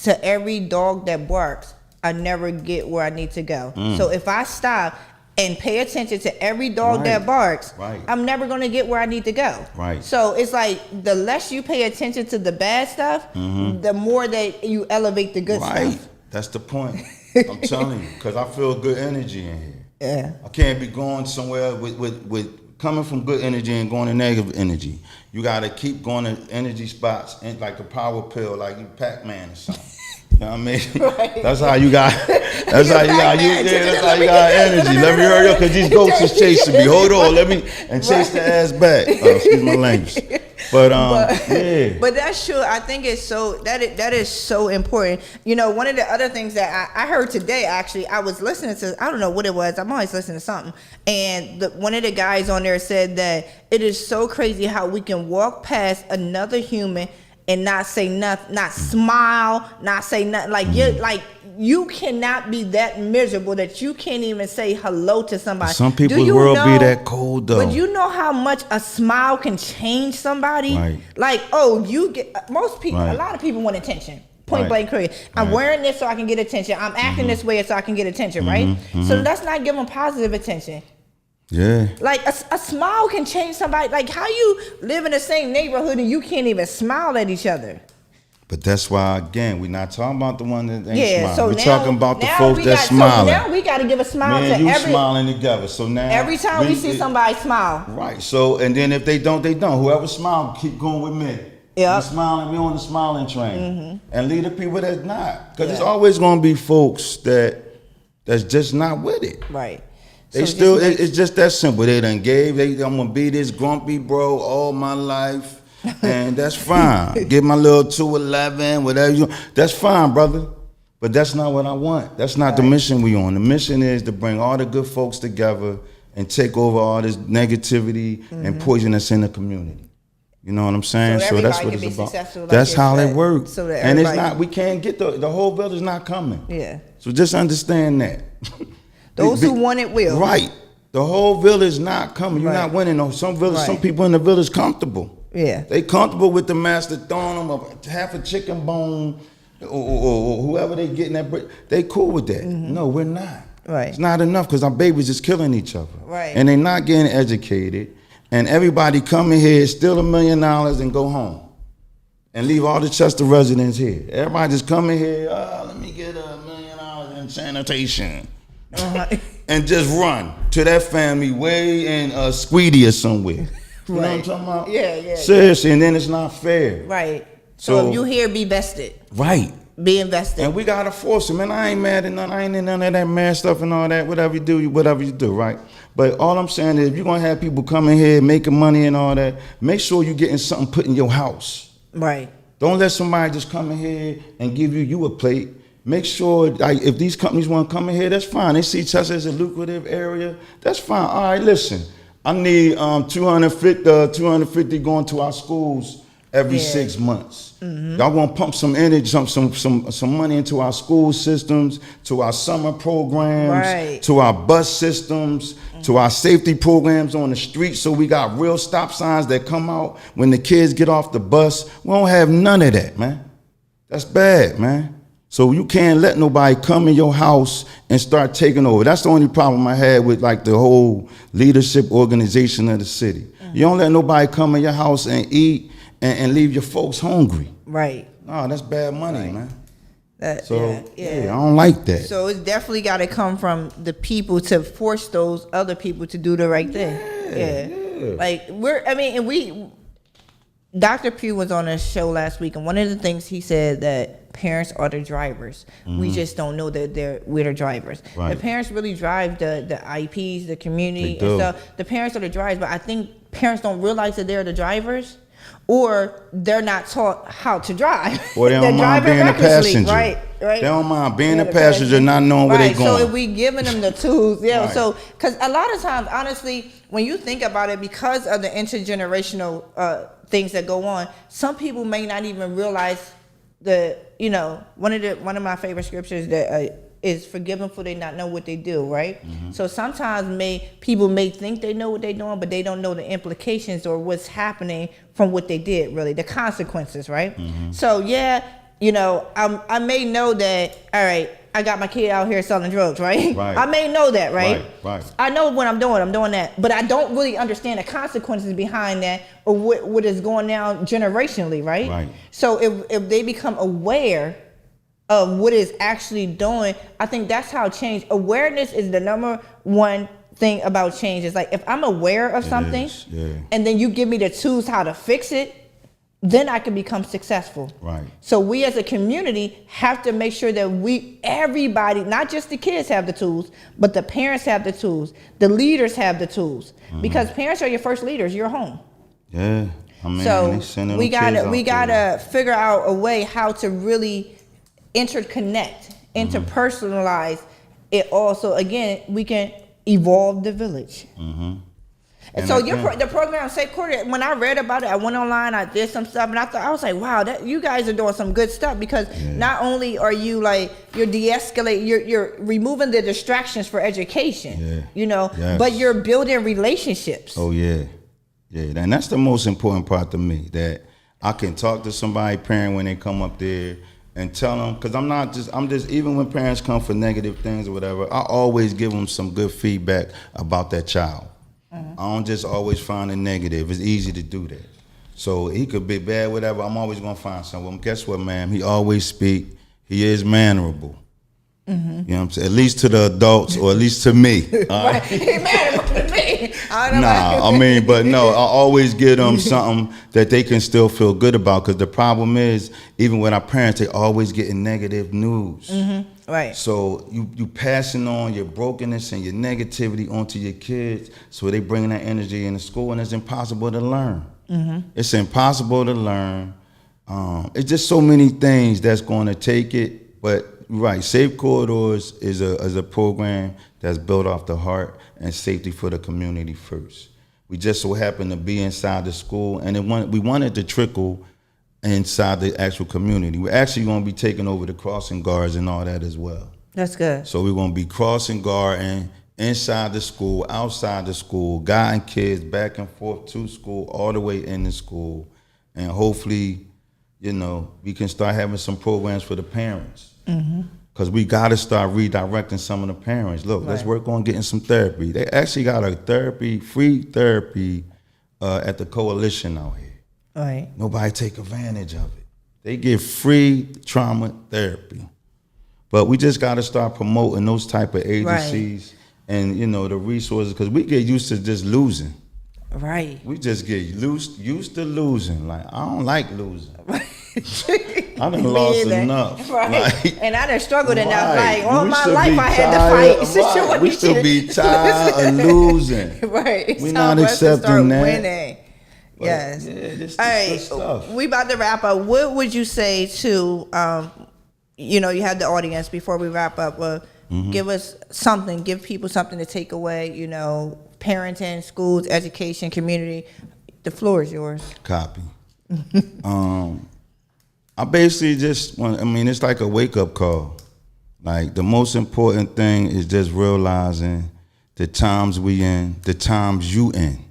to every dog that barks, I never get where I need to go. So if I stop and pay attention to every dog that barks, I'm never going to get where I need to go. Right. So it's like the less you pay attention to the bad stuff, the more that you elevate the good stuff. That's the point. I'm telling you, because I feel good energy in here. Yeah. I can't be going somewhere with coming from good energy and going to negative energy. You got to keep going to energy spots and like a power pill, like you Pac-Man or something. You know what I mean? Right. That's how you got energy. Let me hurry up because these ghosts is chasing me. Hold on, and chase the ass back. Excuse my language. But that's true. I think it's that is so important. One of the other things that I heard today, actually, I was listening to, I don't know what it was. I'm always listening to something. And one of the guys on there said that it is so crazy how we can walk past another human and not say nothing, not smile, not say nothing. Like you cannot be that miserable that you can't even say hello to somebody. Some people's world be that cold though. But you know how much a smile can change somebody? Right. Like, you get most people, a lot of people want attention. Point blank period. I'm wearing this so I can get attention. I'm acting this way so I can get attention, right? So let's not give them positive attention. Yeah. Like a smile can change somebody. Like how you live in the same neighborhood and you can't even smile at each other. But that's why, again, we're not talking about the one that ain't smiling. So we're talking about the folks that's So smiling. now we got to give a smile Man, to you smiling together. So now every time we see somebody smile. Right. So, and then if they don't, they don't. Whoever smile, keep going with me. Yeah. We smiling, we on the smiling train. And leave the people that's not. Because there's always going to be folks that's just not with it. Right. They so it's just that simple. They done gave, I'm going to be this grumpy bro all my life. And that's fine. Get my little 211, whatever you. That's fine, brother. But that's not what I want. That's not the mission we on. The mission is to bring all the good folks together and take over all this negativity and poison that's in the community. You know what I'm saying? So that's what it's about. That's how it works. So and it's not. We can't get the whole village not coming. Yeah. So just understand that. Those who want it will. Right. The whole village not coming. You're not winning. No. Some people in the village comfortable. Yeah. They comfortable with the master throwing them half a chicken bone or whoever they getting that. They cool with that. No, we're not. Right. It's not enough because our babies is killing each other. Right. And they're not getting educated. And everybody coming here, steal $1 million and go home. And leave all the Chester residents here. Everybody just coming here, let me get $1 million in sanitation. And just run to that family way in Squeedy or somewhere. You know what I'm talking about? Yeah. Seriously, and then it's not fair. Right. So if you here, be vested. Right. Be invested. And we gotta force them. And I ain't mad at none. I ain't in none of that mad stuff and all that. Whatever you do, right? But all I'm saying is, if you're gonna have people coming here making money and all that, make sure you're getting something put in your house. Right. Don't let somebody just come in here and give you a plate. Make sure, like, if these companies want to come in here, that's fine. They see Chester as a lucrative area. That's fine. All right, listen. I need 250 going to our schools every 6 months. Y'all want to pump some energy, some money into our school systems, to our summer programs, to our bus systems, to our safety programs on the street. So we got real stop signs that come out when the kids get off the bus. We don't have none of that, man. That's bad, man. So you can't let nobody come in your house and start taking over. That's the only problem I had with like the whole leadership organization of the city. You don't let nobody come in your house and eat and leave your folks hungry. Right. No, that's bad money, man. I Yeah, don't like that. So it's definitely got to come from the people to force those other people to do the right thing. Yeah. Like Dr. Pugh was on a show last week, and one of the things he said that parents are the drivers. We just don't know that we're the drivers. Right. The parents really drive the IPs, the community and stuff. The parents are the drivers, but I think parents don't realize that they're the drivers, or they're not taught how to drive. Or they don't mind being a passenger. Right. They don't mind being a passenger, not knowing where they're going. So if we giving them the tools, so because a lot of times, honestly, when you think about it, because of the intergenerational things that go on, some people may not even realize one of my favorite scriptures that is forgive them for they not know what they do, right? So sometimes people may think they know what they're doing, but they don't know the implications or what's happening from what they did, really, the consequences, right? So I may know that, all right, I got my kid out here selling drugs, right? I may know that, right? I know what I'm doing that, but I don't really understand the consequences behind that or what is going down generationally, right? So if they become aware of what it's actually doing, I think that's how change. Awareness is the number one thing about change. It's like if I'm aware of something, and then you give me the tools how to fix it, then I can become successful. Right. So we as a community have to make sure that everybody, not just the kids have the tools, but the parents have the tools, the leaders have the tools, because parents are your first leaders, your home. Yeah. So we gotta figure out a way how to really interconnect, interpersonalize it all. So again, we can evolve the village. And so the program, Safe Quarter, when I read about it, I went online, I did some stuff, and I was like, wow, you guys are doing some good stuff, because not only are you like, you're de-escalating, you're removing the distractions for education, you know, but you're building relationships. Oh, yeah. Yeah, and that's the most important part to me, that I can talk to somebody, parent, when they come up there, and tell them, because I'm just, even when parents come for negative things or whatever, I always give them some good feedback about that child. I don't just always find the negative. It's easy to do that. So he could be bad, whatever. I'm always going to find something. Well, guess what, ma'am? He always speak. He is mannerable. You know what I'm saying? At least to the adults, or at least to me. Right. He mannerable to me. I always give them something that they can still feel good about, because the problem is, even with our parents, they always getting negative news. Right. So you passing on your brokenness and your negativity onto your kids, so they bring that energy into school, and it's impossible to learn. It's impossible to learn. It's just so many things that's going to take it. But right, Safe Corridors is a program that's built off the heart and safety for the community first. We just so happen to be inside the school, and we wanted to trickle inside the actual community. We're actually going to be taking over the crossing guards and all that as well. That's good. So we're going to be crossing guard and inside the school, outside the school, guiding kids back and forth to school, all the way in the school. And hopefully, you know, we can start having some programs for the parents. Because we got to start redirecting some of the parents. Look, let's work on getting some therapy. They actually got a free therapy at the coalition out here. Right. Nobody take advantage of it. They get free trauma therapy. But we just got to start promoting those type of agencies and, you know, the resources, because we get used to just losing. Right. We just get used to losing. Like, I don't like losing. I done lost enough. Right. Like, and I done struggled enough. right. Like, all my life I had to fight. Right. We should be tired of losing. Right. We're not accepting that. Winning. But, yes. Yeah, this all right. good stuff. We about to wrap up. What would you say to, you know, you have the audience before we wrap up. Well, give us something. Give people something to take away, you know, parenting, schools, education, community. The floor is yours. Copy. I basically just want, it's like a wake-up call. Like, the most important thing is just realizing the times we in, the times you in.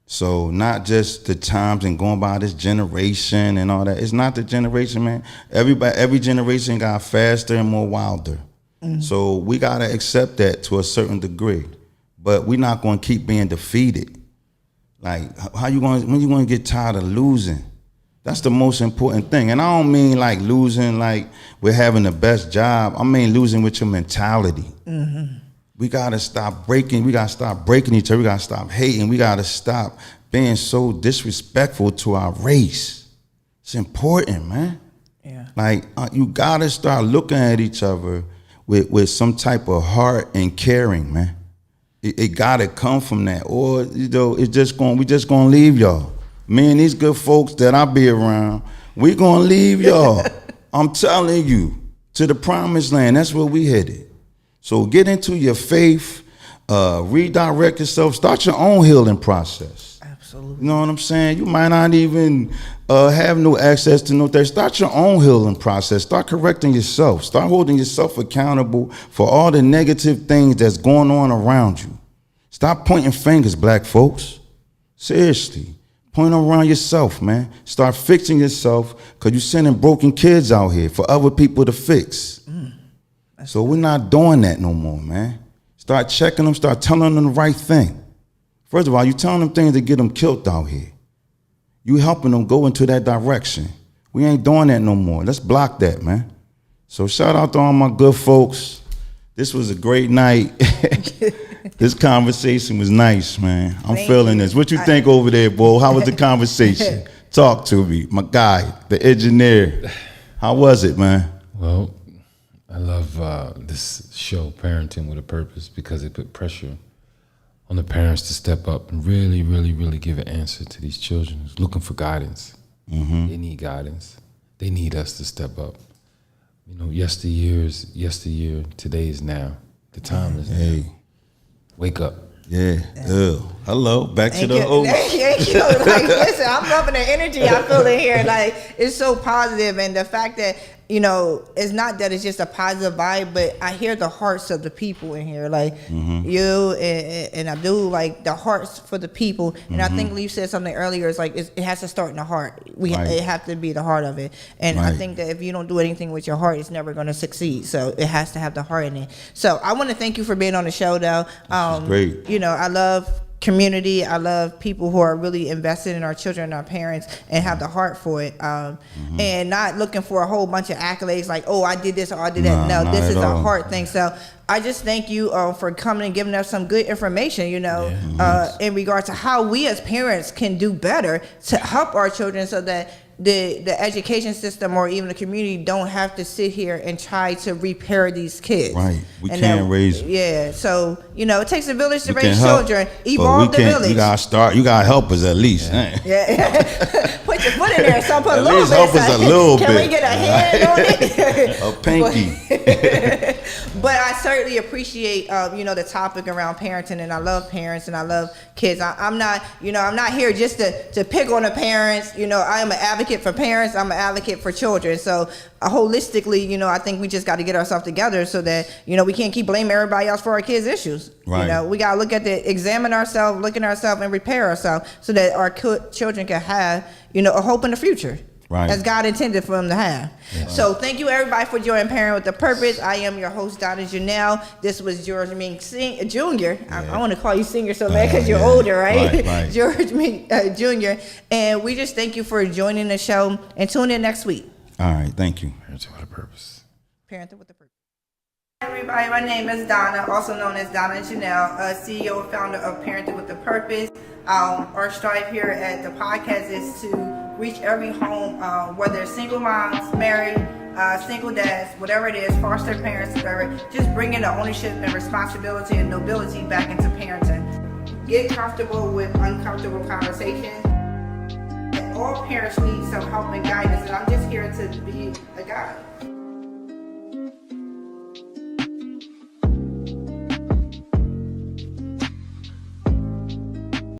So not just the times and going by this generation and all that. It's not the generation, man. Every generation got faster and more wilder. So we gotta accept that to a certain degree. But we're not gonna keep being defeated. Like, when you gonna get tired of losing? That's the most important thing. And I don't mean like losing like we're having the best job. I mean losing with your mentality. We gotta stop breaking. We gotta stop breaking each other. We gotta stop hating. We gotta stop being so disrespectful to our race. It's important, man. Yeah. Like, you gotta start looking at each other with some type of heart and caring, man. It gotta come from that, or you know, we just gonna leave y'all. Me and these good folks that I be around, we gonna leave y'all. I'm telling you, to the promised land. That's where we headed. So get into your faith, redirect yourself, start your own healing process. Absolutely. You know what I'm saying? You might not even have no access to no therapy. Start your own healing process. Start correcting yourself. Start holding yourself accountable for all the negative things that's going on around you. Stop pointing fingers, black folks. Seriously. Point around yourself, man. Start fixing yourself, because you're sending broken kids out here for other people to fix. So we're not doing that no more, man. Start checking them, start telling them the right thing. First of all, you telling them things to get them killed out here. You helping them go into that direction. We ain't doing that no more. Let's block that, man. So shout out to all my good folks. This was a great night. This conversation was nice, man. I'm feeling this. What you think over there, boy? How was the conversation? Talk to me. My guy, the engineer. How was it, man? Well, I love this show, Parenting with a Purpose, because it put pressure on the parents to step up and really, really, really give an answer to these children who's looking for guidance. They need guidance. They need us to step up. You know, yesteryear, today is now. The time is now. Wake up. Yeah. Ew. Hello. Back to the old. Thank you. Like, listen, I'm loving the energy I feel in here. Like, it's so positive, and the fact that, you know, it's not that it's just a positive vibe, but I hear the hearts of the people in here. Like, you and I do, like, the hearts for the people. And I think Lee said something earlier. It's like, it has to start in the heart. It has to be the heart of it. And I think that if you don't do anything with your heart, it's never going to succeed. So it has to have the heart in it. So I want to thank you for being on the show, though. Great. You know, I love community. I love people who are really invested in our children and our parents and have the heart for it, and not looking for a whole bunch of accolades like, oh, I did this or I did that. No, this is a heart thing. So I just thank you for coming and giving us some good information, you know, in regards to how we as parents can do better to help our children so that the education system or even the community don't have to sit here and try to repair these kids. Right. We can't raise them. Yeah. So, you know, it takes a village to raise children. Evolve the village. You gotta start. You gotta help us at least. Yeah. Put your foot in there. So put a little bit. Help us a little bit. Can we get a hand on it? A pinky. But I certainly appreciate, you know, the topic around parenting, and I love parents and I love kids. I'm not, you know, I'm not here just to pick on the parents. You know, I am an advocate for parents. I'm an advocate for children. So holistically, you know, I think we just got to get ourselves together so that, you know, we can't keep blaming everybody else for our kids' issues. Right. You know, we got to examine ourselves, look at ourselves, and repair ourselves so that our children can have, you know, a hope in the future. Right. As God intended for them to have. Yes. So thank you everybody for joining Parent with a Purpose. I am your host, Donna Janel. This was George Mink Jr. I want to call you Senior so bad because you're older, right? Right. George Mink Jr. And we just thank you for joining the show, and tune in next week. All right. Thank you. Parenting with a purpose. Parenting with a Purpose. Hi everybody, my name is Donna, also known as Donna Janel, CEO and founder of Parenting with a Purpose. Our strive here at the podcast is to reach every home, whether it's single moms, married, single dads, whatever it is, foster parents, whatever, just bringing the ownership and responsibility and nobility back into parenting. Get comfortable with uncomfortable conversations. All parents need some help and guidance, and I'm just here to be a guide.